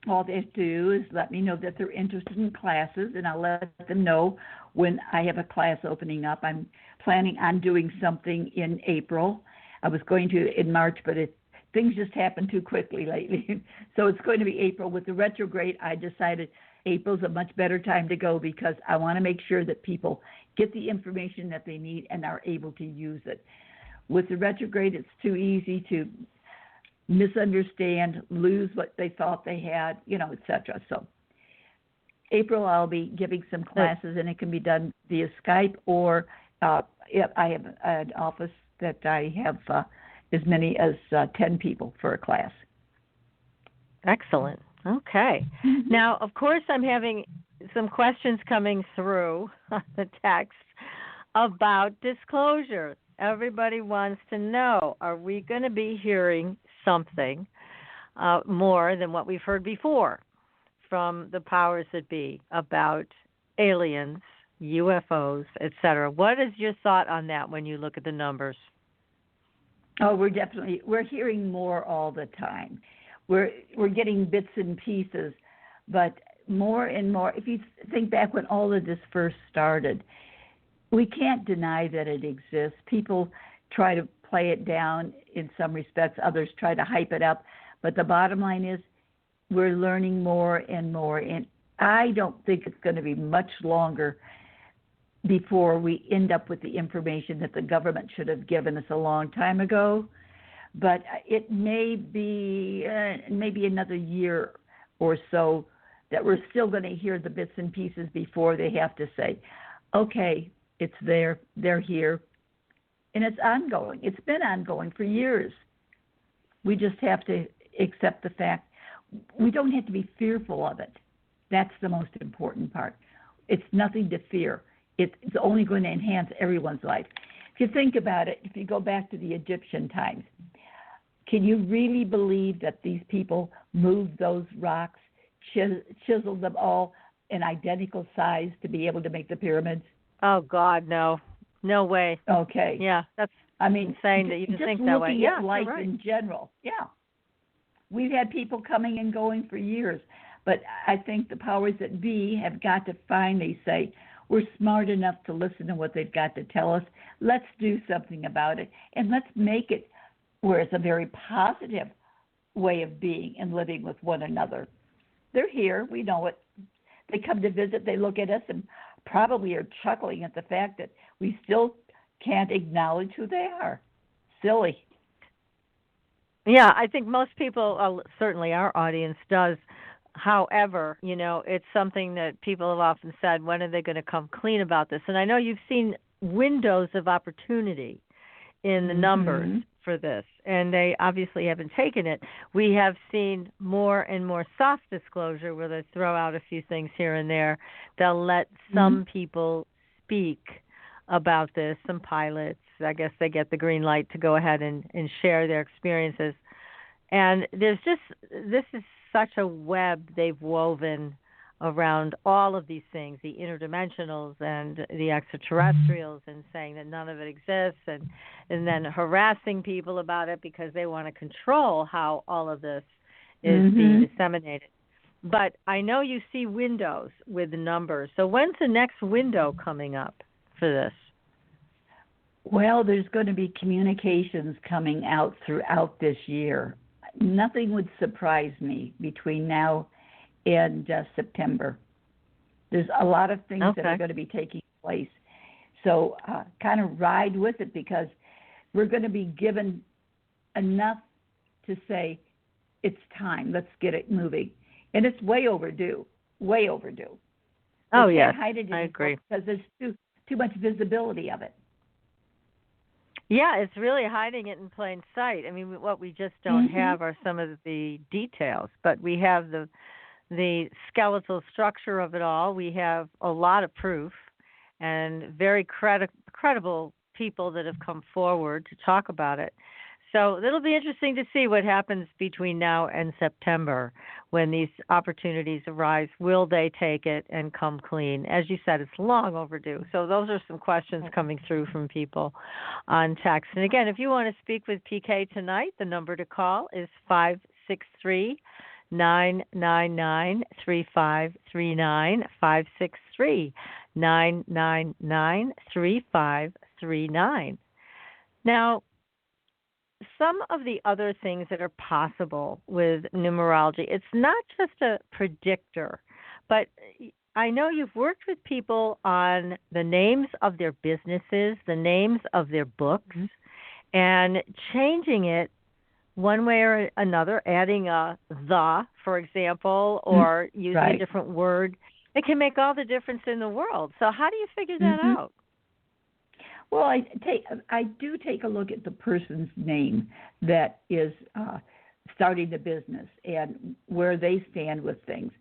All they have to do is let me know that they're interested in classes, and I'll let them know when I have a class opening up. I'm planning on doing something in April. I was going to in March, but things just happen too quickly lately. So it's going to be April. With the retrograde, I decided April's a much better time to go, because I want to make sure that people get the information that they need and are able to use it. With the retrograde, it's too easy to misunderstand, lose what they thought they had, etc. So April, I'll be giving some classes, and it can be done via Skype, or Yep, I have an office that I have as many as 10 people for a class. Excellent. Okay. Mm-hmm. Now, of course, I'm having some questions coming through on the text about disclosure. Everybody wants to know, are we going to be hearing something more than what we've heard before from the powers that be about aliens, UFOs, etc.? What is your thought on that when you look at the numbers? Oh, we're hearing more all the time. We're getting bits and pieces, but more and more. If you think back when all of this first started, we can't deny that it exists. People try to play it down in some respects. Others try to hype it up. But the bottom line is we're learning more and more. And I don't think it's going to be much longer before we end up with the information that the government should have given us a long time ago. But it may be maybe another year or so that we're still going to hear the bits and pieces before they have to say, okay, it's there, they're here. And it's ongoing. It's been ongoing for years. We just have to accept the fact. We don't have to be fearful of it. That's the most important part. It's nothing to fear. It's only going to enhance everyone's life. If you think about it, if you go back to the Egyptian times, can you really believe that these people moved those rocks, chiseled them all in identical size to be able to make the pyramids? Oh, God, no. No way. Okay. Yeah, that's insane that you can think that way. Just looking at life right. in general. Yeah. We've had people coming and going for years, but I think the powers that be have got to finally say, we're smart enough to listen to what they've got to tell us. Let's do something about it, and let's make it where it's a very positive way of being and living with one another. They're here. We know it. They come to visit. They look at us and probably are chuckling at the fact that we still can't acknowledge who they are. Silly. Yeah, I think most people, certainly our audience does. However, it's something that people have often said, when are they going to come clean about this? And I know you've seen windows of opportunity in the numbers for this, and they obviously haven't taken it. We have seen more and more soft disclosure where they throw out a few things here and there. They'll let some people speak about this, some pilots. I guess they get the green light to go ahead and share their experiences. And this is such a web they've woven around all of these things, the interdimensionals and the extraterrestrials, and saying that none of it exists, and then harassing people about it because they want to control how all of this is being disseminated. But I know you see windows with the numbers. So when's the next window coming up for this? Well, there's going to be communications coming out throughout this year. Nothing would surprise me between now and September. There's a lot of things that are going to be taking place. So kind of ride with it, because we're going to be given enough to say it's time. Let's get it moving. And it's way overdue. Way overdue. Oh, yeah. I agree. Because there's too much visibility of it. Yeah, it's really hiding it in plain sight. I mean, what we just don't have are some of the details, but we have the skeletal structure of it all. We have a lot of proof and very credible people that have come forward to talk about it. So it'll be interesting to see what happens between now and September when these opportunities arise. Will they take it and come clean? As you said, it's long overdue. So those are some questions coming through from people on text. And again, if you want to speak with PK tonight, the number to call is 563-999-3539, 563-999-3539. Now, some of the other things that are possible with numerology, it's not just a predictor, but I know you've worked with people on the names of their businesses, the names of their books, and changing it one way or another, adding a "the," for example, or using a different word. It can make all the difference in the world. So how do you figure that out? Well, I do take a look at the person's name that is starting the business and where they stand with things.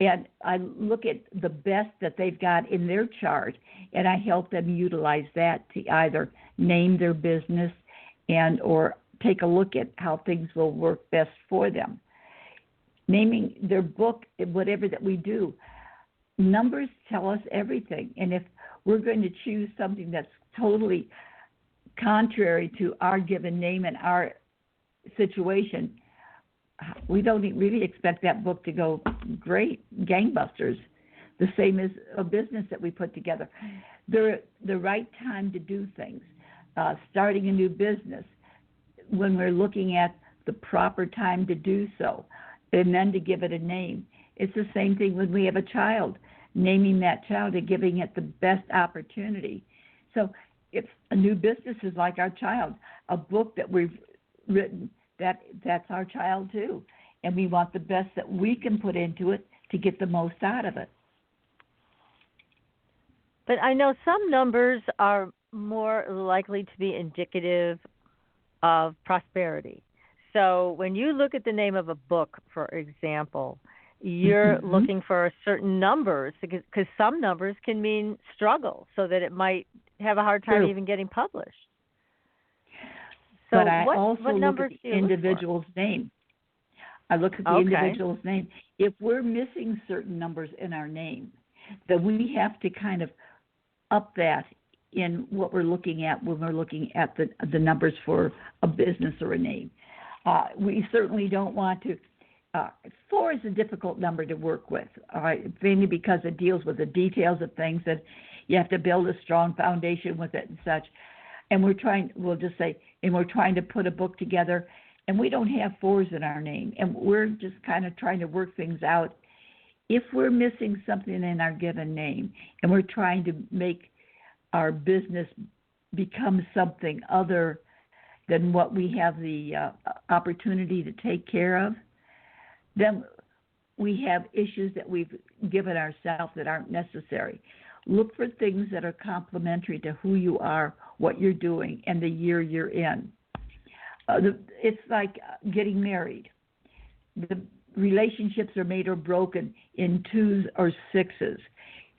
And I look at the best that they've got in their chart, and I help them utilize that to either name their business and or take a look at how things will work best for them. Naming their book, whatever that we do, numbers tell us everything. And if we're going to choose something that's totally contrary to our given name and our situation, we don't really expect that book to go great, gangbusters. The same as a business that we put together. The right time to do things, starting a new business, when we're looking at the proper time to do so, and then to give it a name. It's the same thing when we have a child, naming that child and giving it the best opportunity. So if a new business is like our child, a book that we've written, that's our child too. And we want the best that we can put into it to get the most out of it. But I know some numbers are more likely to be indicative of prosperity. So when you look at the name of a book, for example, you're looking for certain numbers because some numbers can mean struggle, so that it might have a hard time even getting published. So but I also what look at the individual's name. I look at the individual's name. If we're missing certain numbers in our name, then we have to kind of up that in what we're looking at when we're looking at the numbers for a business or a name. We certainly don't want to. 4 is a difficult number to work with, mainly because it deals with the details of things that you have to build a strong foundation with it and such. And we're trying to put a book together, and we don't have 4s in our name, and we're just kind of trying to work things out. If we're missing something in our given name, and we're trying to make our business become something other than what we have the opportunity to take care of, then we have issues that we've given ourselves that aren't necessary. Look for things that are complementary to who you are, what you're doing, and the year you're in. It's like getting married. The relationships are made or broken in 2s or 6s.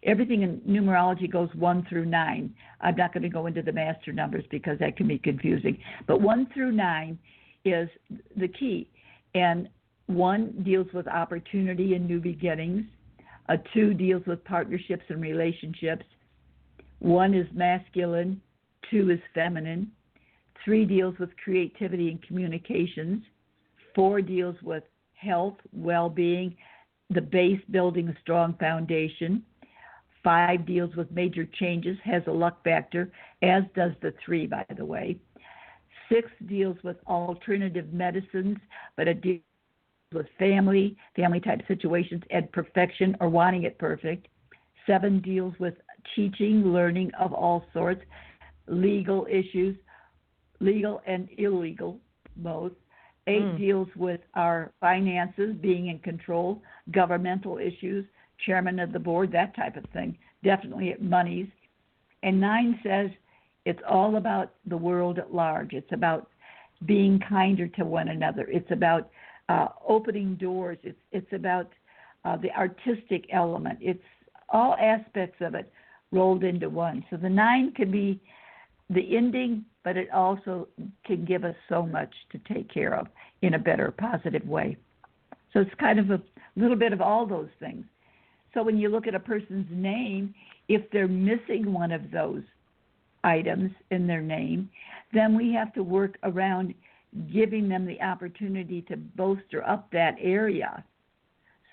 Everything in numerology goes 1 through 9. I'm not going to go into the master numbers because that can be confusing. But 1 through 9 is the key. And 1 deals with opportunity and new beginnings. 2 deals with partnerships and relationships. 1 is masculine. 2 is feminine. 3 deals with creativity and communications. 4 deals with health, well-being, the base, building a strong foundation. 5 deals with major changes, has a luck factor, as does the 3, by the way. 6 deals with alternative medicines, but it deals with family type situations, and perfection or wanting it perfect. 7 deals with teaching, learning of all sorts, legal issues, legal and illegal, both. 8 deals with our finances, being in control, governmental issues, chairman of the board, that type of thing, definitely at monies. And 9 says it's all about the world at large. It's about being kinder to one another. It's about opening doors. It's about the artistic element. It's all aspects of it rolled into one. So the 9 can be the ending, but it also can give us so much to take care of in a better, positive way. So it's kind of a little bit of all those things. So when you look at a person's name, if they're missing one of those items in their name, then we have to work around giving them the opportunity to bolster up that area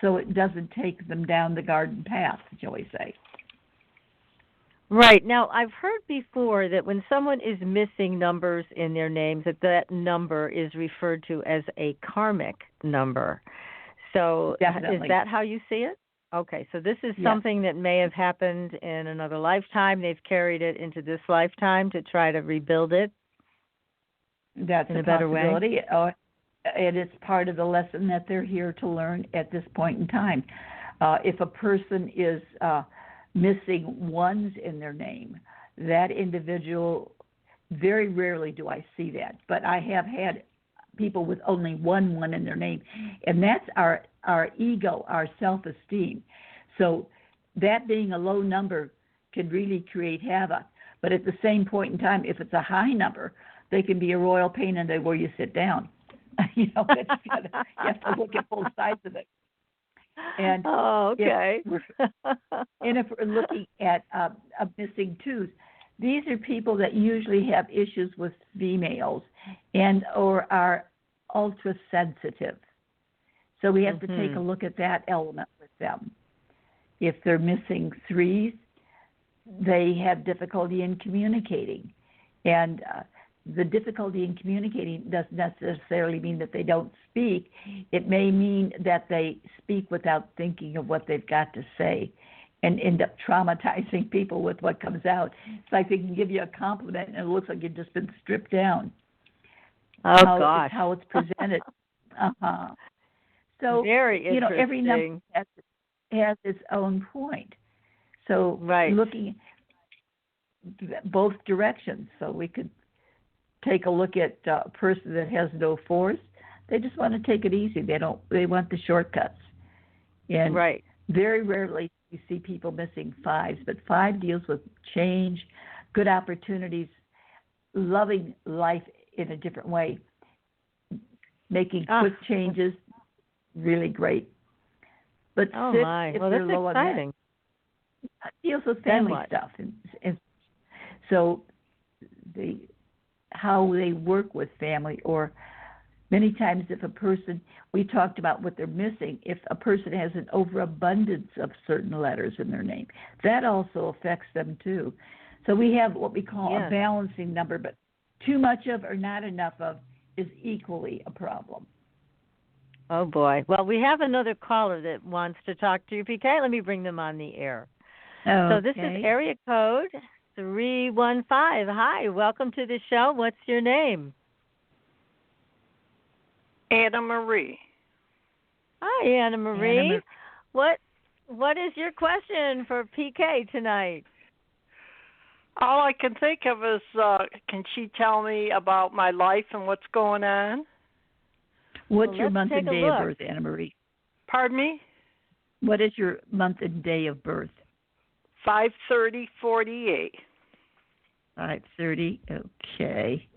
so it doesn't take them down the garden path, shall we say. Right. Now, I've heard before that when someone is missing numbers in their names, that number is referred to as a karmic number. So Definitely. Is that how you see it? Okay, so this is something that may have happened in another lifetime. They've carried it into this lifetime to try to rebuild it. That's in a better way. It is part of the lesson that they're here to learn at this point in time. If a person is missing 1s in their name, that individual, very rarely do I see that. But I have had people with only one in their name, and that's our ego, our self-esteem. So that being a low number can really create havoc. But at the same point in time, if it's a high number, they can be a royal pain in the where you sit down. You have to look at both sides of it. And okay. if we're looking at missing twos, these are people that usually have issues with females and or are ultra sensitive. So we have to take a look at that element with them. If they're missing threes, they have difficulty in communicating. And the difficulty in communicating doesn't necessarily mean that they don't speak. It may mean that they speak without thinking of what they've got to say and end up traumatizing people with what comes out. It's like they can give you a compliment and it looks like you've just been stripped down. Gosh. How it's presented. So, very interesting. Every number has its own point. So looking both directions. So we could take a look at a person that has no force. They just want to take it easy. They want the shortcuts. And very rarely you see people missing fives, but 5 deals with change, good opportunities, loving life in a different way, making quick changes, really great. But 6, if they're low exciting. On that, deals with family stuff. And so how they work with family, or many times if a person, we talked about what they're missing, if a person has an overabundance of certain letters in their name, that also affects them too. So we have what we call a balancing number, but too much of or not enough of is equally a problem. Oh, boy. Well, we have another caller that wants to talk to you, PK. Let me bring them on the air. Okay. So this is area code 315. Hi, welcome to the show. What's your name? Anna Marie. Hi, Anna Marie. What is your question for PK tonight? All I can think of is, can she tell me about my life and what's going on? What's your month and day of birth, Anna Marie? Pardon me? What is your month and day of birth? 5/30/48. 5/30. Okay.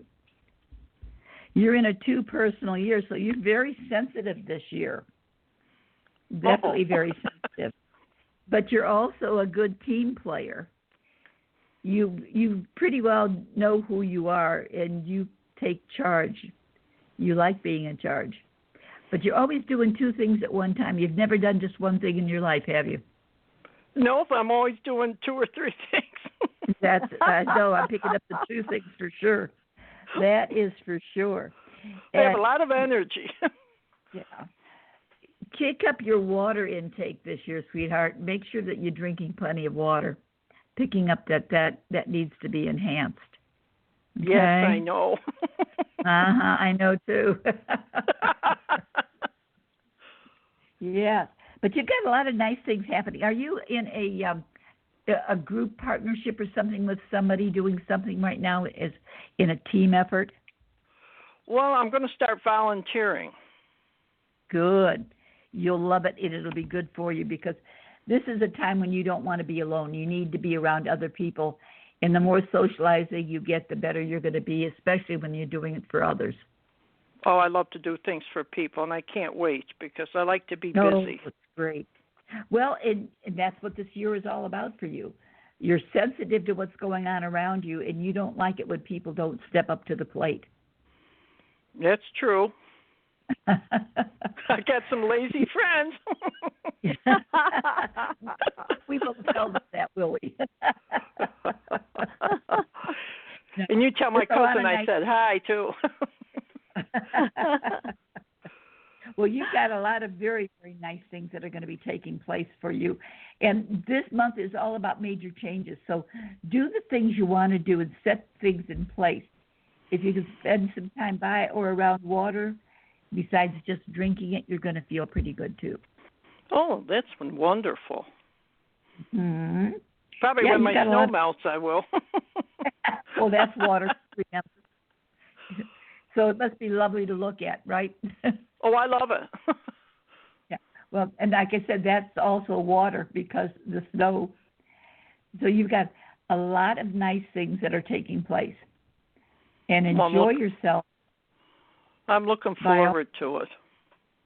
You're in a 2 personal year, so you're very sensitive this year. Definitely very sensitive. But you're also a good team player. You pretty well know who you are, and you take charge. You like being in charge. But you're always doing 2 things at one time. You've never done just one thing in your life, have you? Nope, I'm always doing 2 or 3 things. I know. I'm picking up the 2 things for sure. That is for sure. I have a lot of energy. Yeah. Kick up your water intake this year, sweetheart. Make sure that you're drinking plenty of water. Picking up that needs to be enhanced. Okay? Yes, I know. I know too. Yes, but you've got a lot of nice things happening. Are you in a group partnership or something with somebody doing something right now as in a team effort? Well, I'm going to start volunteering. Good. You'll love it, and it'll be good for you because this is a time when you don't want to be alone. You need to be around other people, and the more socializing you get, the better you're going to be, especially when you're doing it for others. Oh, I love to do things for people, and I can't wait because I like to be busy. Oh, that's great. Well, and that's what this year is all about for you. You're sensitive to what's going on around you, and you don't like it when people don't step up to the plate. That's true. I got some lazy friends. We won't tell them that, will we? And you tell my cousin I said hi, too. Well, you've got a lot of very, very nice things that are going to be taking place for you. And this month is all about major changes. So do the things you want to do and set things in place. If you can spend some time by or around water, besides just drinking it, you're going to feel pretty good, too. Oh, that's been wonderful. Mm-hmm. Probably when my snow melts, I will. Well, that's water. So it must be lovely to look at, right? Oh, I love it. Yeah. Well, and like I said, that's also water because the snow. So you've got a lot of nice things that are taking place. And enjoy yourself. I'm looking forward to it.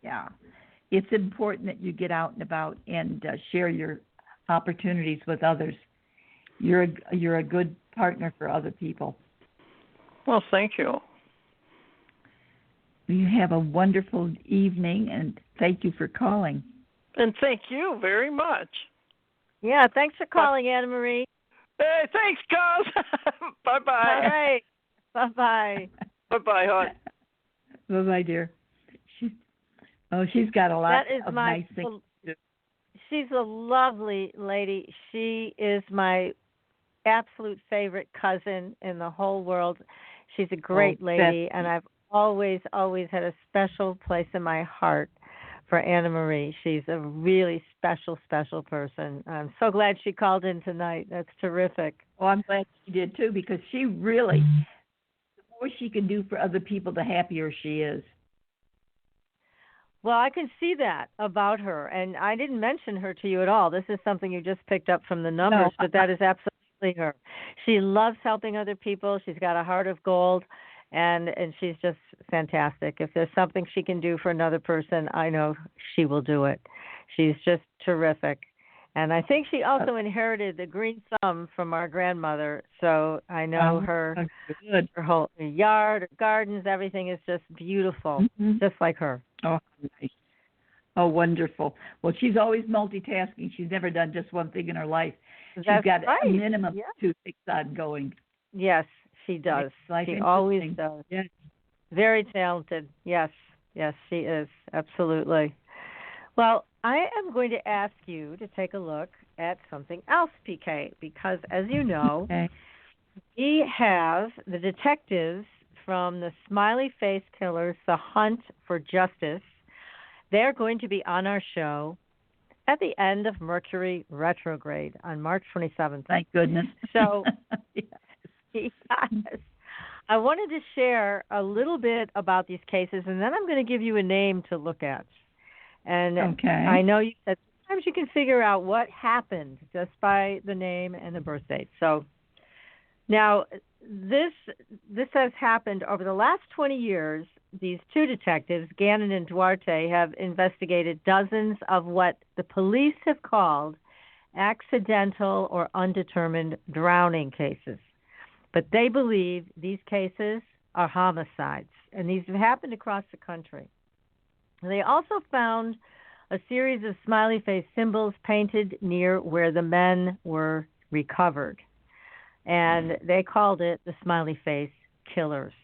Yeah. It's important that you get out and about and share your opportunities with others. You're a good partner for other people. Well, thank you. You have a wonderful evening, and thank you for calling. And thank you very much. Yeah, thanks for calling, Anna Marie. Hey, thanks, guys. Bye-bye. All right. Bye-bye. Bye-bye, hon. Bye-bye, dear. She's got a lot of nice things to do. She's a lovely lady. She is my absolute favorite cousin in the whole world. She's a great lady, and I've always had a special place in my heart for Anna Marie. She's a really special person. I'm so glad she called in tonight. That's terrific. Oh, I'm glad she did, too, because she really, the more she can do for other people, the happier she is. Well, I can see that about her, and I didn't mention her to you at all. This is something you just picked up from the numbers, but that is absolutely her. She loves helping other people. She's got a heart of gold, and she's just fantastic. If there's something she can do for another person, I know she will do it. She's just terrific. And I think she also inherited the green thumb from our grandmother, so I know her whole yard, her gardens, everything is just beautiful, just like her. Oh, nice. Oh, wonderful. Well, she's always multitasking. She's never done just one thing in her life. She's got a minimum of 2 things ongoing. Yes, she does. She always does. Yes. Very talented. Yes, she is. Absolutely. Well, I am going to ask you to take a look at something else, PK, because as you know, we have the detectives from the Smiley Face Killers, The Hunt for Justice. They're going to be on our show at the end of Mercury retrograde on March 27th. Thank goodness. So, yes. I wanted to share a little bit about these cases, and then I'm going to give you a name to look at. And I know you said sometimes you can figure out what happened just by the name and the birth date. So now this has happened over the last 20 years. These two detectives, Gannon and Duarte, have investigated dozens of what the police have called accidental or undetermined drowning cases. But they believe these cases are homicides, and these have happened across the country. They also found a series of smiley face symbols painted near where the men were recovered, and they called it the Smiley Face Killers.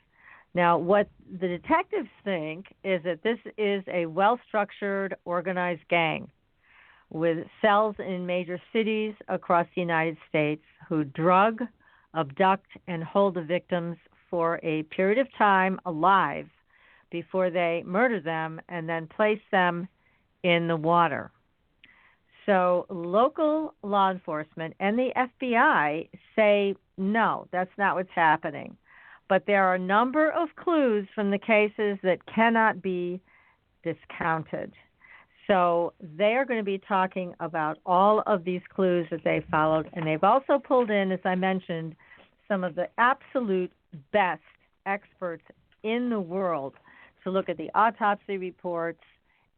Now, what the detectives think is that this is a well-structured, organized gang with cells in major cities across the United States who drug, abduct, and hold the victims for a period of time alive before they murder them and then place them in the water. So local law enforcement and the FBI say, no, that's not what's happening. But there are a number of clues from the cases that cannot be discounted. So they are going to be talking about all of these clues that they followed, and they've also pulled in, as I mentioned, some of the absolute best experts in the world to look at the autopsy reports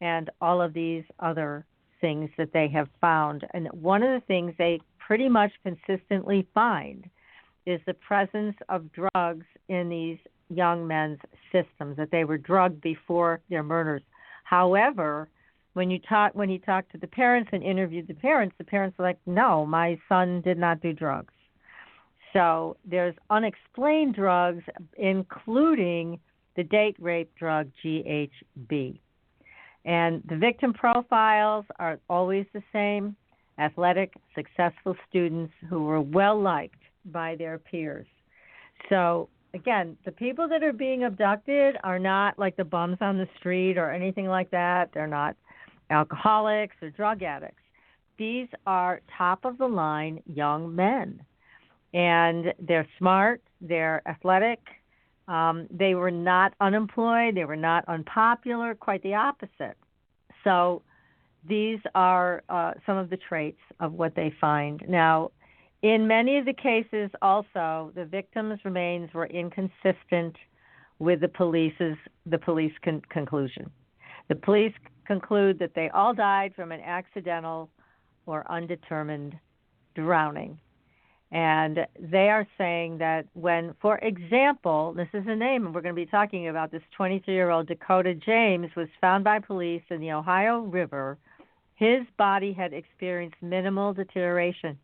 and all of these other things that they have found. And one of the things they pretty much consistently find is the presence of drugs in these young men's systems, that they were drugged before their murders. However, when he talked to the parents and interviewed the parents were like, no, my son did not do drugs. So there's unexplained drugs, including the date rape drug GHB. And the victim profiles are always the same: athletic, successful students who were well-liked by their peers. So, again, the people that are being abducted are not like the bums on the street or anything like that. They're not alcoholics or drug addicts. these are top-of-the-line young men. And they're smart, they're athletic, they were not unemployed, they were not unpopular, quite the opposite. So these are some of the traits of what they find. Now, in many of the cases also, the victims' remains were inconsistent with the police conclusion. The police conclude that they all died from an accidental or undetermined drowning. And they are saying that when, for example, this is a name, and we're going to be talking about this 23-year-old Dakota James was found by police in the Ohio River, his body had experienced minimal deterioration,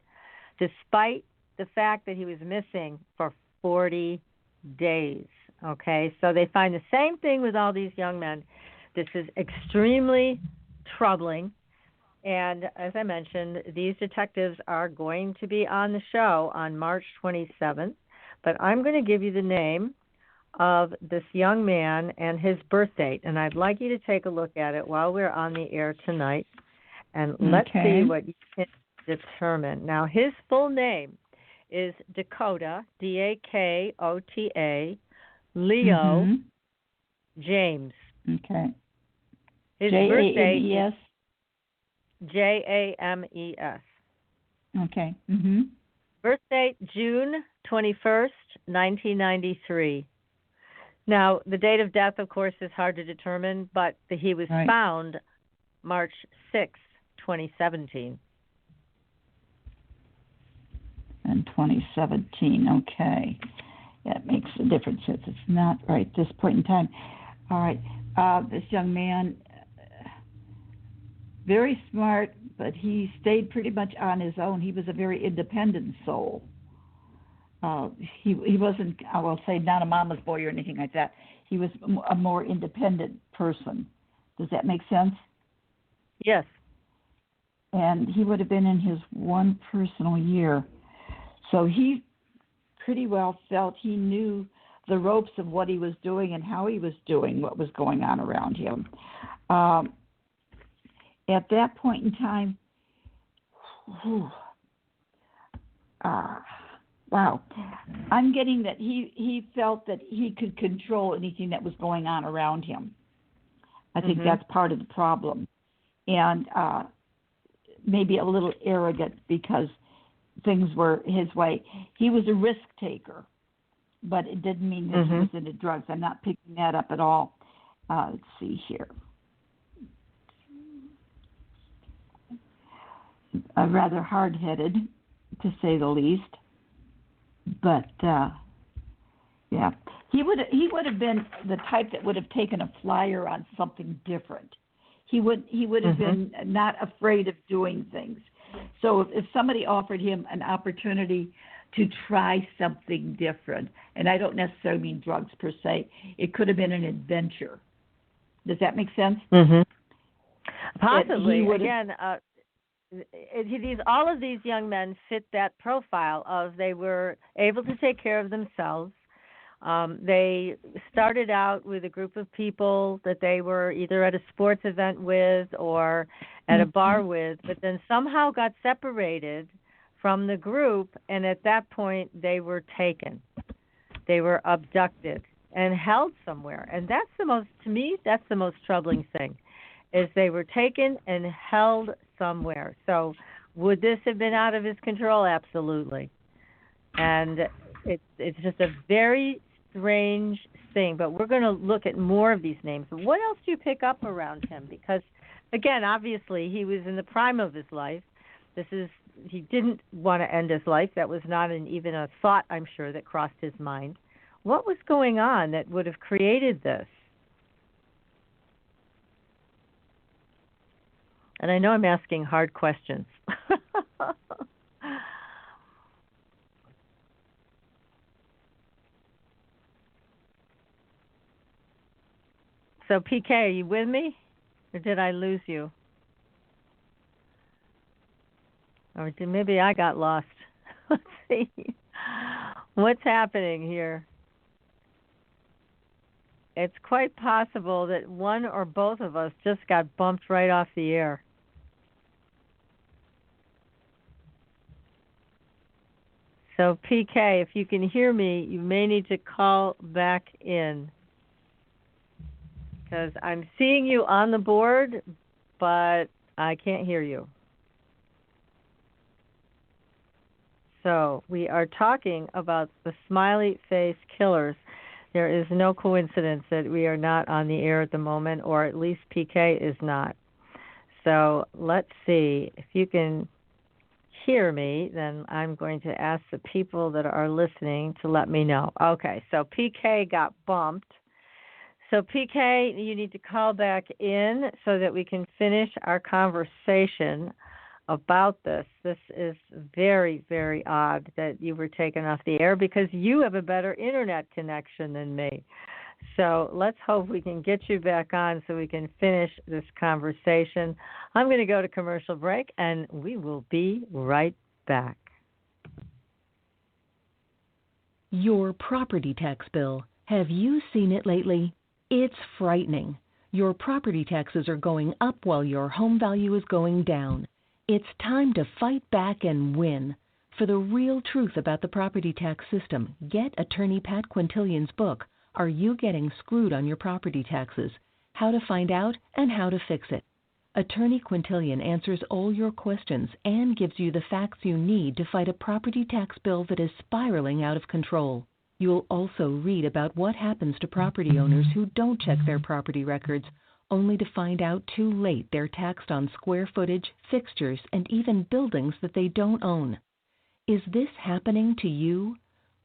despite the fact that he was missing for 40 days. Okay, so they find the same thing with all these young men. This is extremely troubling. And as I mentioned, these detectives are going to be on the show on March 27th. But I'm going to give you the name of this young man and his birth date. And I'd like you to take a look at it while we're on the air tonight. And let's see what you can determine. Now, his full name is Dakota, D-A-K-O-T-A, Leo James. Okay. His birthday is James. Okay. Birth date June 21st, 1993. Now, the date of death, of course, is hard to determine, but he was found March 6th, 2017. And 2017, okay. That makes a difference since it's not right at this point in time. All right. This young man, very smart, but he stayed pretty much on his own. He was a very independent soul. He wasn't, I will say, not a mama's boy or anything like that. He was a more independent person. Does that make sense? Yes. And he would have been in his one personal year. So he pretty well felt he knew the ropes of what he was doing and how he was doing what was going on around him. At that point in time, wow, I'm getting that he felt that he could control anything that was going on around him. I think that's part of the problem. And maybe a little arrogant because things were his way. He was a risk taker, but it didn't mean that he was into drugs. I'm not picking that up at all. Let's see here. Rather hard-headed, to say the least. But yeah, he would have been the type that would have taken a flyer on something different. He would have been not afraid of doing things. So if somebody offered him an opportunity to try something different, and I don't necessarily mean drugs per se, it could have been an adventure. Does that make sense? Possibly. Again, all of these young men fit that profile of they were able to take care of themselves. They started out with a group of people that they were either at a sports event with or at a bar with, but then somehow got separated from the group, and at that point they were taken. They were abducted and held somewhere. And that's the most troubling thing, is they were taken and held somewhere. So would this have been out of his control? Absolutely. And it's just a very strange thing, but we're going to look at more of these names. What else do you pick up around him? Because, again, obviously he was in the prime of his life. He didn't want to end his life. That was not even a thought, I'm sure, that crossed his mind. What was going on that would have created this? And I know I'm asking hard questions. So, PK, are you with me? Or did I lose you? Or maybe I got lost. Let's see. What's happening here? It's quite possible that one or both of us just got bumped right off the air. So, PK, if you can hear me, you may need to call back in. Because I'm seeing you on the board, but I can't hear you. So, we are talking about the smiley face killers. There is no coincidence that we are not on the air at the moment, or at least PK is not. So, let's see. If you can hear me, then I'm going to ask the people that are listening to let me know. Okay, so PK got bumped. So PK, you need to call back in so that we can finish our conversation about this. This is very, very odd that you were taken off the air because you have a better internet connection than me. So let's hope we can get you back on so we can finish this conversation. I'm going to go to commercial break, and we will be right back. Your property tax bill. Have you seen it lately? It's frightening. Your property taxes are going up while your home value is going down. It's time to fight back and win. For the real truth about the property tax system, get attorney Pat Quintilian's book, Are You Getting Screwed on Your Property Taxes? How to Find Out and How to Fix It. Attorney Quintilian answers all your questions and gives you the facts you need to fight a property tax bill that is spiraling out of control. You'll also read about what happens to property owners who don't check their property records, only to find out too late they're taxed on square footage, fixtures, and even buildings that they don't own. Is this happening to you?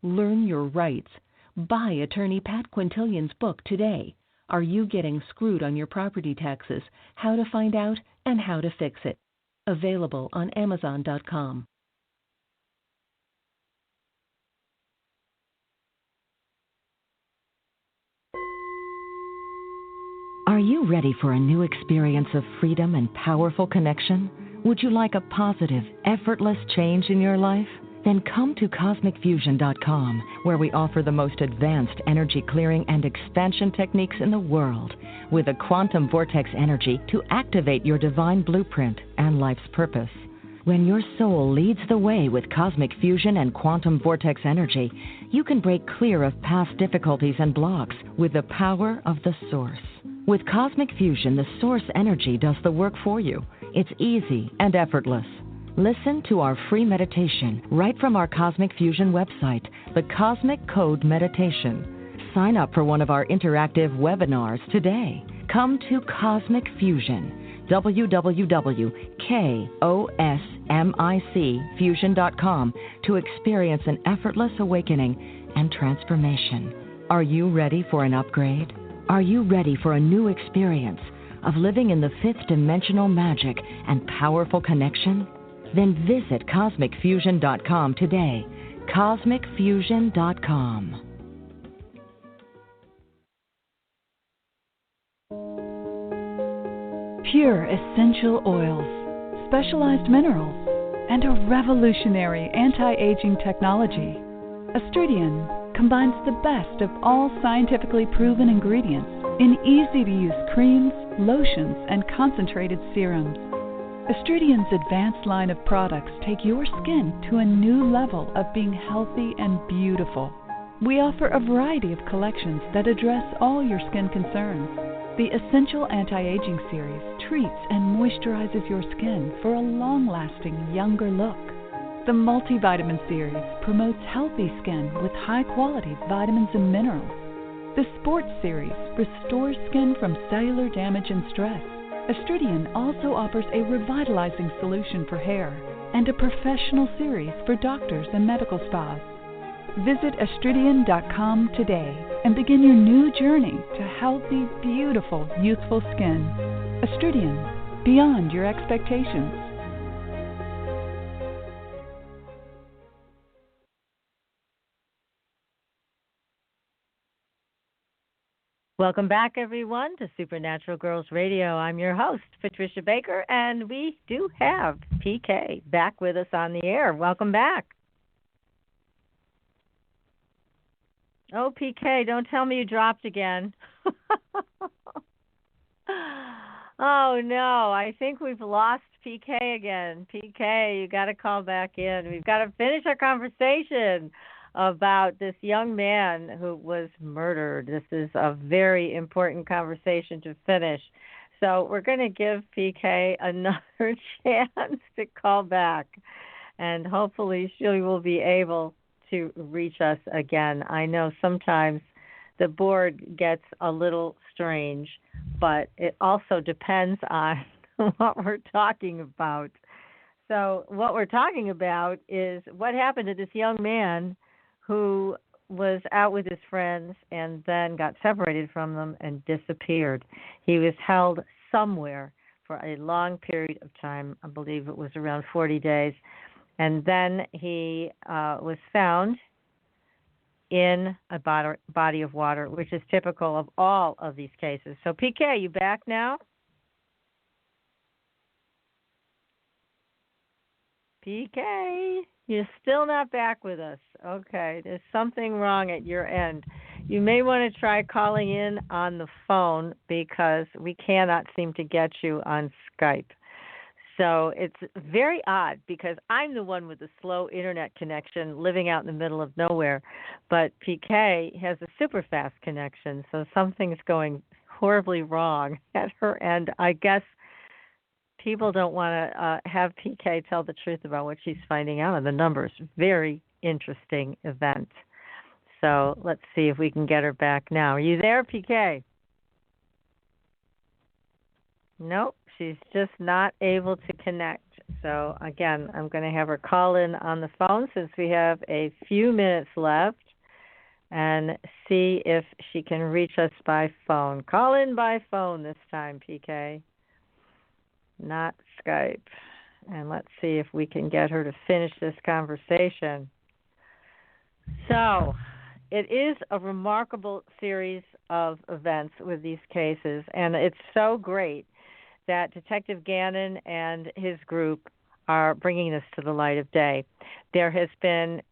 Learn your rights. Buy attorney Pat Quintilian's book today. Are You Getting Screwed on Your Property Taxes? How to Find Out and How to Fix It. Available on Amazon.com. Are you ready for a new experience of freedom and powerful connection? Would you like a positive, effortless change in your life? Then come to CosmicFusion.com, where we offer the most advanced energy clearing and expansion techniques in the world, with a quantum vortex energy to activate your divine blueprint and life's purpose. When your soul leads the way with cosmic fusion and quantum vortex energy, you can break clear of past difficulties and blocks with the power of the source. With cosmic fusion, the source energy does the work for you. It's easy and effortless. Listen to our free meditation right from our Cosmic Fusion website, the Cosmic Code Meditation. Sign up for one of our interactive webinars today. Come to Cosmic Fusion, www.CosmicFusion.com, to experience an effortless awakening and transformation. Are you ready for an upgrade? Are you ready for a new experience of living in the fifth dimensional magic and powerful connection? Then visit CosmicFusion.com today. CosmicFusion.com. Pure essential oils, specialized minerals, and a revolutionary anti-aging technology. Astridian combines the best of all scientifically proven ingredients in easy-to-use creams, lotions, and concentrated serums. Astridian's advanced line of products take your skin to a new level of being healthy and beautiful. We offer a variety of collections that address all your skin concerns. The Essential Anti-Aging Series treats and moisturizes your skin for a long-lasting, younger look. The Multivitamin Series promotes healthy skin with high-quality vitamins and minerals. The Sports Series restores skin from cellular damage and stress. Astridian also offers a revitalizing solution for hair and a professional series for doctors and medical spas. Visit Astridian.com today and begin your new journey to healthy, beautiful, youthful skin. Astridian, beyond your expectations. Welcome back, everyone, to Supernatural Girls Radio. I'm your host, Patricia Baker, and we do have PK back with us on the air. Welcome back. Oh, PK, don't tell me you dropped again. Oh, no. I think we've lost PK again. PK, you got to call back in. We've got to finish our conversation about this young man who was murdered. This is a very important conversation to finish. So we're going to give PK another chance to call back. And hopefully she will be able to reach us again. I know sometimes the board gets a little strange, but it also depends on what we're talking about. So what we're talking about is what happened to this young man who was out with his friends and then got separated from them and disappeared. He was held somewhere for a long period of time. I believe it was around 40 days. And then he was found in a body of water, which is typical of all of these cases. So, PK, you back now? PK, you're still not back with us. Okay, there's something wrong at your end. You may want to try calling in on the phone because we cannot seem to get you on Skype. So it's very odd because I'm the one with the slow internet connection living out in the middle of nowhere, but PK has a super fast connection, so something's going horribly wrong at her end. I guess people don't want to have PK tell the truth about what she's finding out on the numbers. Very interesting event. So let's see if we can get her back now. Are you there, PK? Nope, she's just not able to connect. So, again, I'm going to have her call in on the phone since we have a few minutes left and see if she can reach us by phone. Call in by phone this time, PK, not Skype. And let's see if we can get her to finish this conversation. So, it is a remarkable series of events with these cases, and it's so great that Detective Gannon and his group are bringing this to the light of day. There has been,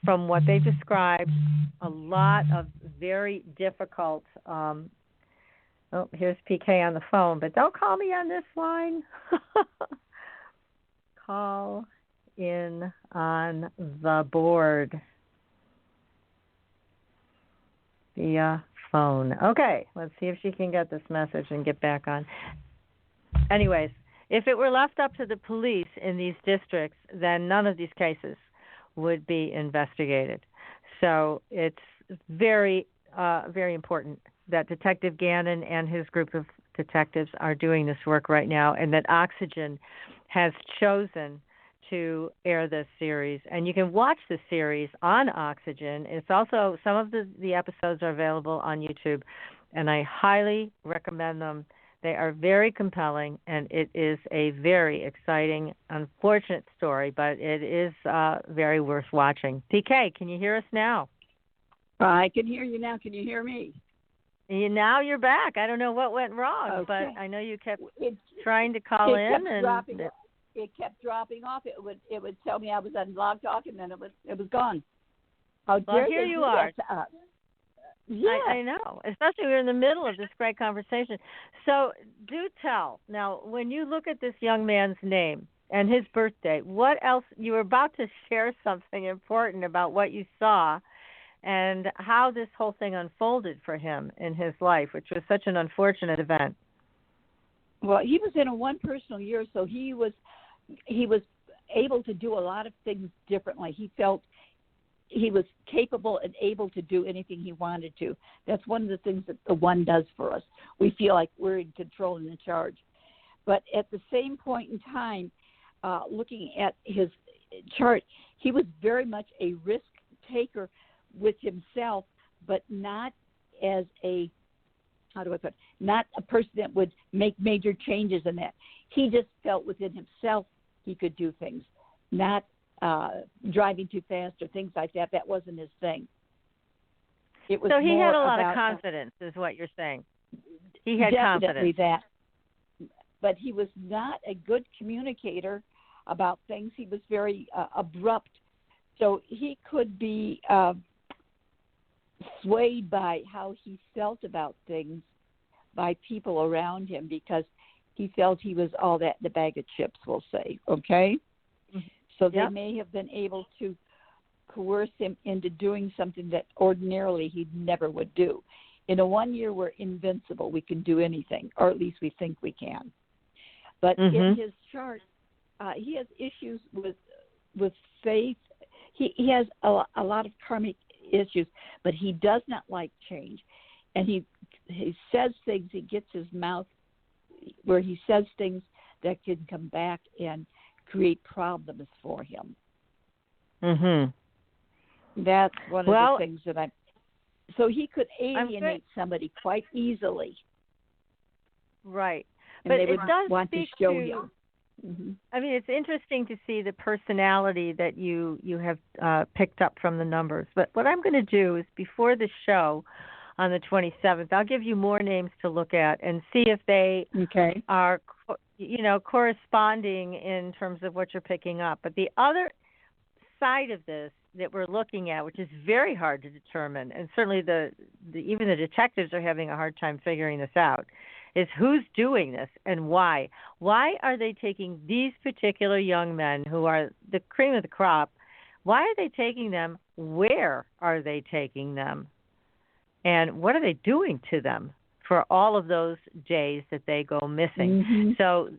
from what they described, a lot of very difficult, here's PK on the phone, but don't call me on this line. Call in on the board via phone. Okay, let's see if she can get this message and get back on. Anyways, if it were left up to the police in these districts, then none of these cases would be investigated. So it's very, very important that Detective Gannon and his group of detectives are doing this work right now, and that Oxygen has chosen to air this series. And you can watch the series on Oxygen. It's also, some of the episodes are available on YouTube, and I highly recommend them. They are very compelling, and it is a very exciting, unfortunate story, but it is very worth watching. PK, can you hear us now? I can hear you now. Can you hear me? Now you're back. I don't know what went wrong, okay. But I know you kept trying to call in, and it kept dropping off. It would tell me I was on Blog Talk, and then it was gone. How dare here you are. Yeah. I know, especially we're in the middle of this great conversation. So do tell. Now, when you look at this young man's name and his birthday, what else? You were about to share something important about what you saw and how this whole thing unfolded for him in his life, which was such an unfortunate event. Well, he was in a one personal year, so he was able to do a lot of things differently. He felt he was capable and able to do anything he wanted to. That's one of the things that the one does for us. We feel like we're in control and in charge. But at the same point in time, looking at his chart, he was very much a risk taker with himself, but not as a, not a person that would make major changes in that. He just felt within himself he could do things, not driving too fast or things like that. That wasn't his thing. It was so he had a lot of confidence, is what you're saying. He had definitely confidence. That, but he was not a good communicator about things. He was very abrupt, so he could be swayed by how he felt about things by people around him, because he felt he was all that in a bag of chips, we'll say, okay? So they may have been able to coerce him into doing something that ordinarily he never would do. In a 1 year, we're invincible. We can do anything, or at least we think we can. But in his chart, he has issues with faith. He has a lot of karmic issues, but he does not like change. And he says things, he gets his mouth where he says things that can come back and create problems for him. That's one of the things that so he could alienate somebody quite easily. Right. And but they would it does want to show him. I mean, it's interesting to see the personality that you have picked up from the numbers. But what I'm going to do is before the show on the 27th, I'll give you more names to look at and see if they are, corresponding in terms of what you're picking up. But the other side of this that we're looking at, which is very hard to determine, and certainly even the detectives are having a hard time figuring this out, is who's doing this and why. Why are they taking these particular young men who are the cream of the crop? Why are they taking them? Where are they taking them? And what are they doing to them for all of those days that they go missing? So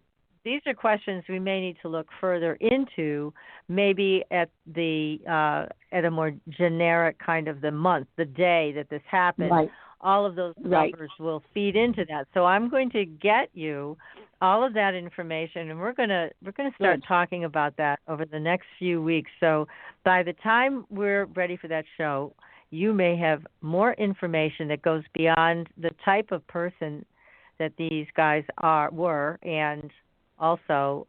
these are questions we may need to look further into, maybe at a more generic kind of the month, the day that this happened. Right. All of those numbers will feed into that. So I'm going to get you all of that information, and we're going to start talking about that over the next few weeks. So by the time we're ready for that show, you may have more information that goes beyond the type of person that these guys were, and also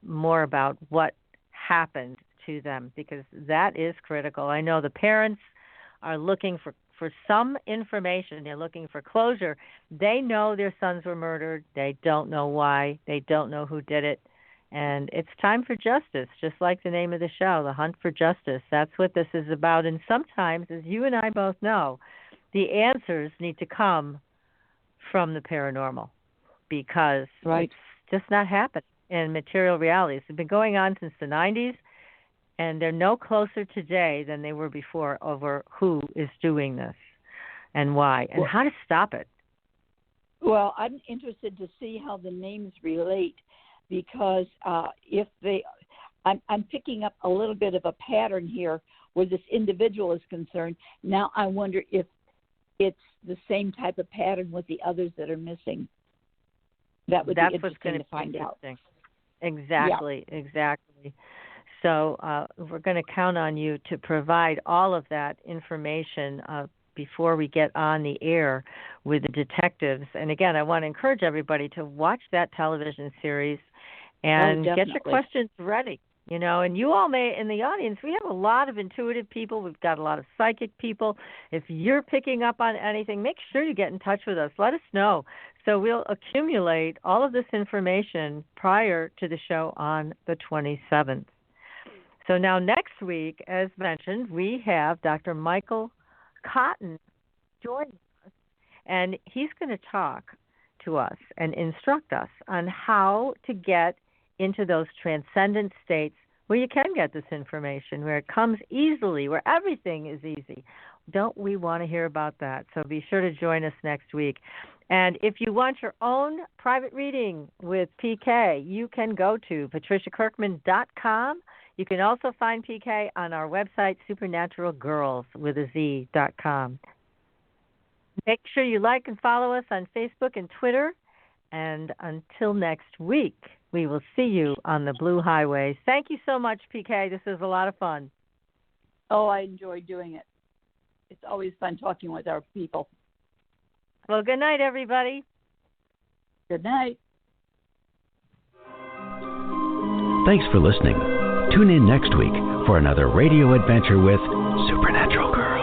more about what happened to them, because that is critical. I know the parents are looking for some information. They're looking for closure. They know their sons were murdered. They don't know why. They don't know who did it. And it's time for justice, just like the name of the show, The Hunt for Justice. That's what this is about. And sometimes, as you and I both know, the answers need to come from the paranormal, because it's just not happening in material realities. It's been going on since the 90s, and they're no closer today than they were before over who is doing this and why and how to stop it. Well, I'm interested to see how the names relate, because if I'm picking up a little bit of a pattern here where this individual is concerned. Now I wonder if it's the same type of pattern with the others that are missing. That's be interesting to find out. Exactly. So we're going to count on you to provide all of that information before we get on the air with the detectives. And again, I want to encourage everybody to watch that television series and get your questions ready. And you all may, in the audience, we have a lot of intuitive people. We've got a lot of psychic people. If you're picking up on anything, make sure you get in touch with us. Let us know. So we'll accumulate all of this information prior to the show on the 27th. So now next week, as mentioned, we have Dr. Michael Cotton joining us, and he's going to talk to us and instruct us on how to get into those transcendent states where you can get this information, where it comes easily, where everything is easy. Don't we want to hear about that? So be sure to join us next week. And if you want your own private reading with PK, you can go to patriciakirkman.com. You can also find PK on our website, supernaturalgirls.com. Make sure you like and follow us on Facebook and Twitter. And until next week, we will see you on the Blue Highway. Thank you so much, PK. This is a lot of fun. Oh, I enjoy doing it. It's always fun talking with our people. Well, good night, everybody. Good night. Thanks for listening. Tune in next week for another radio adventure with Supernatural Girls.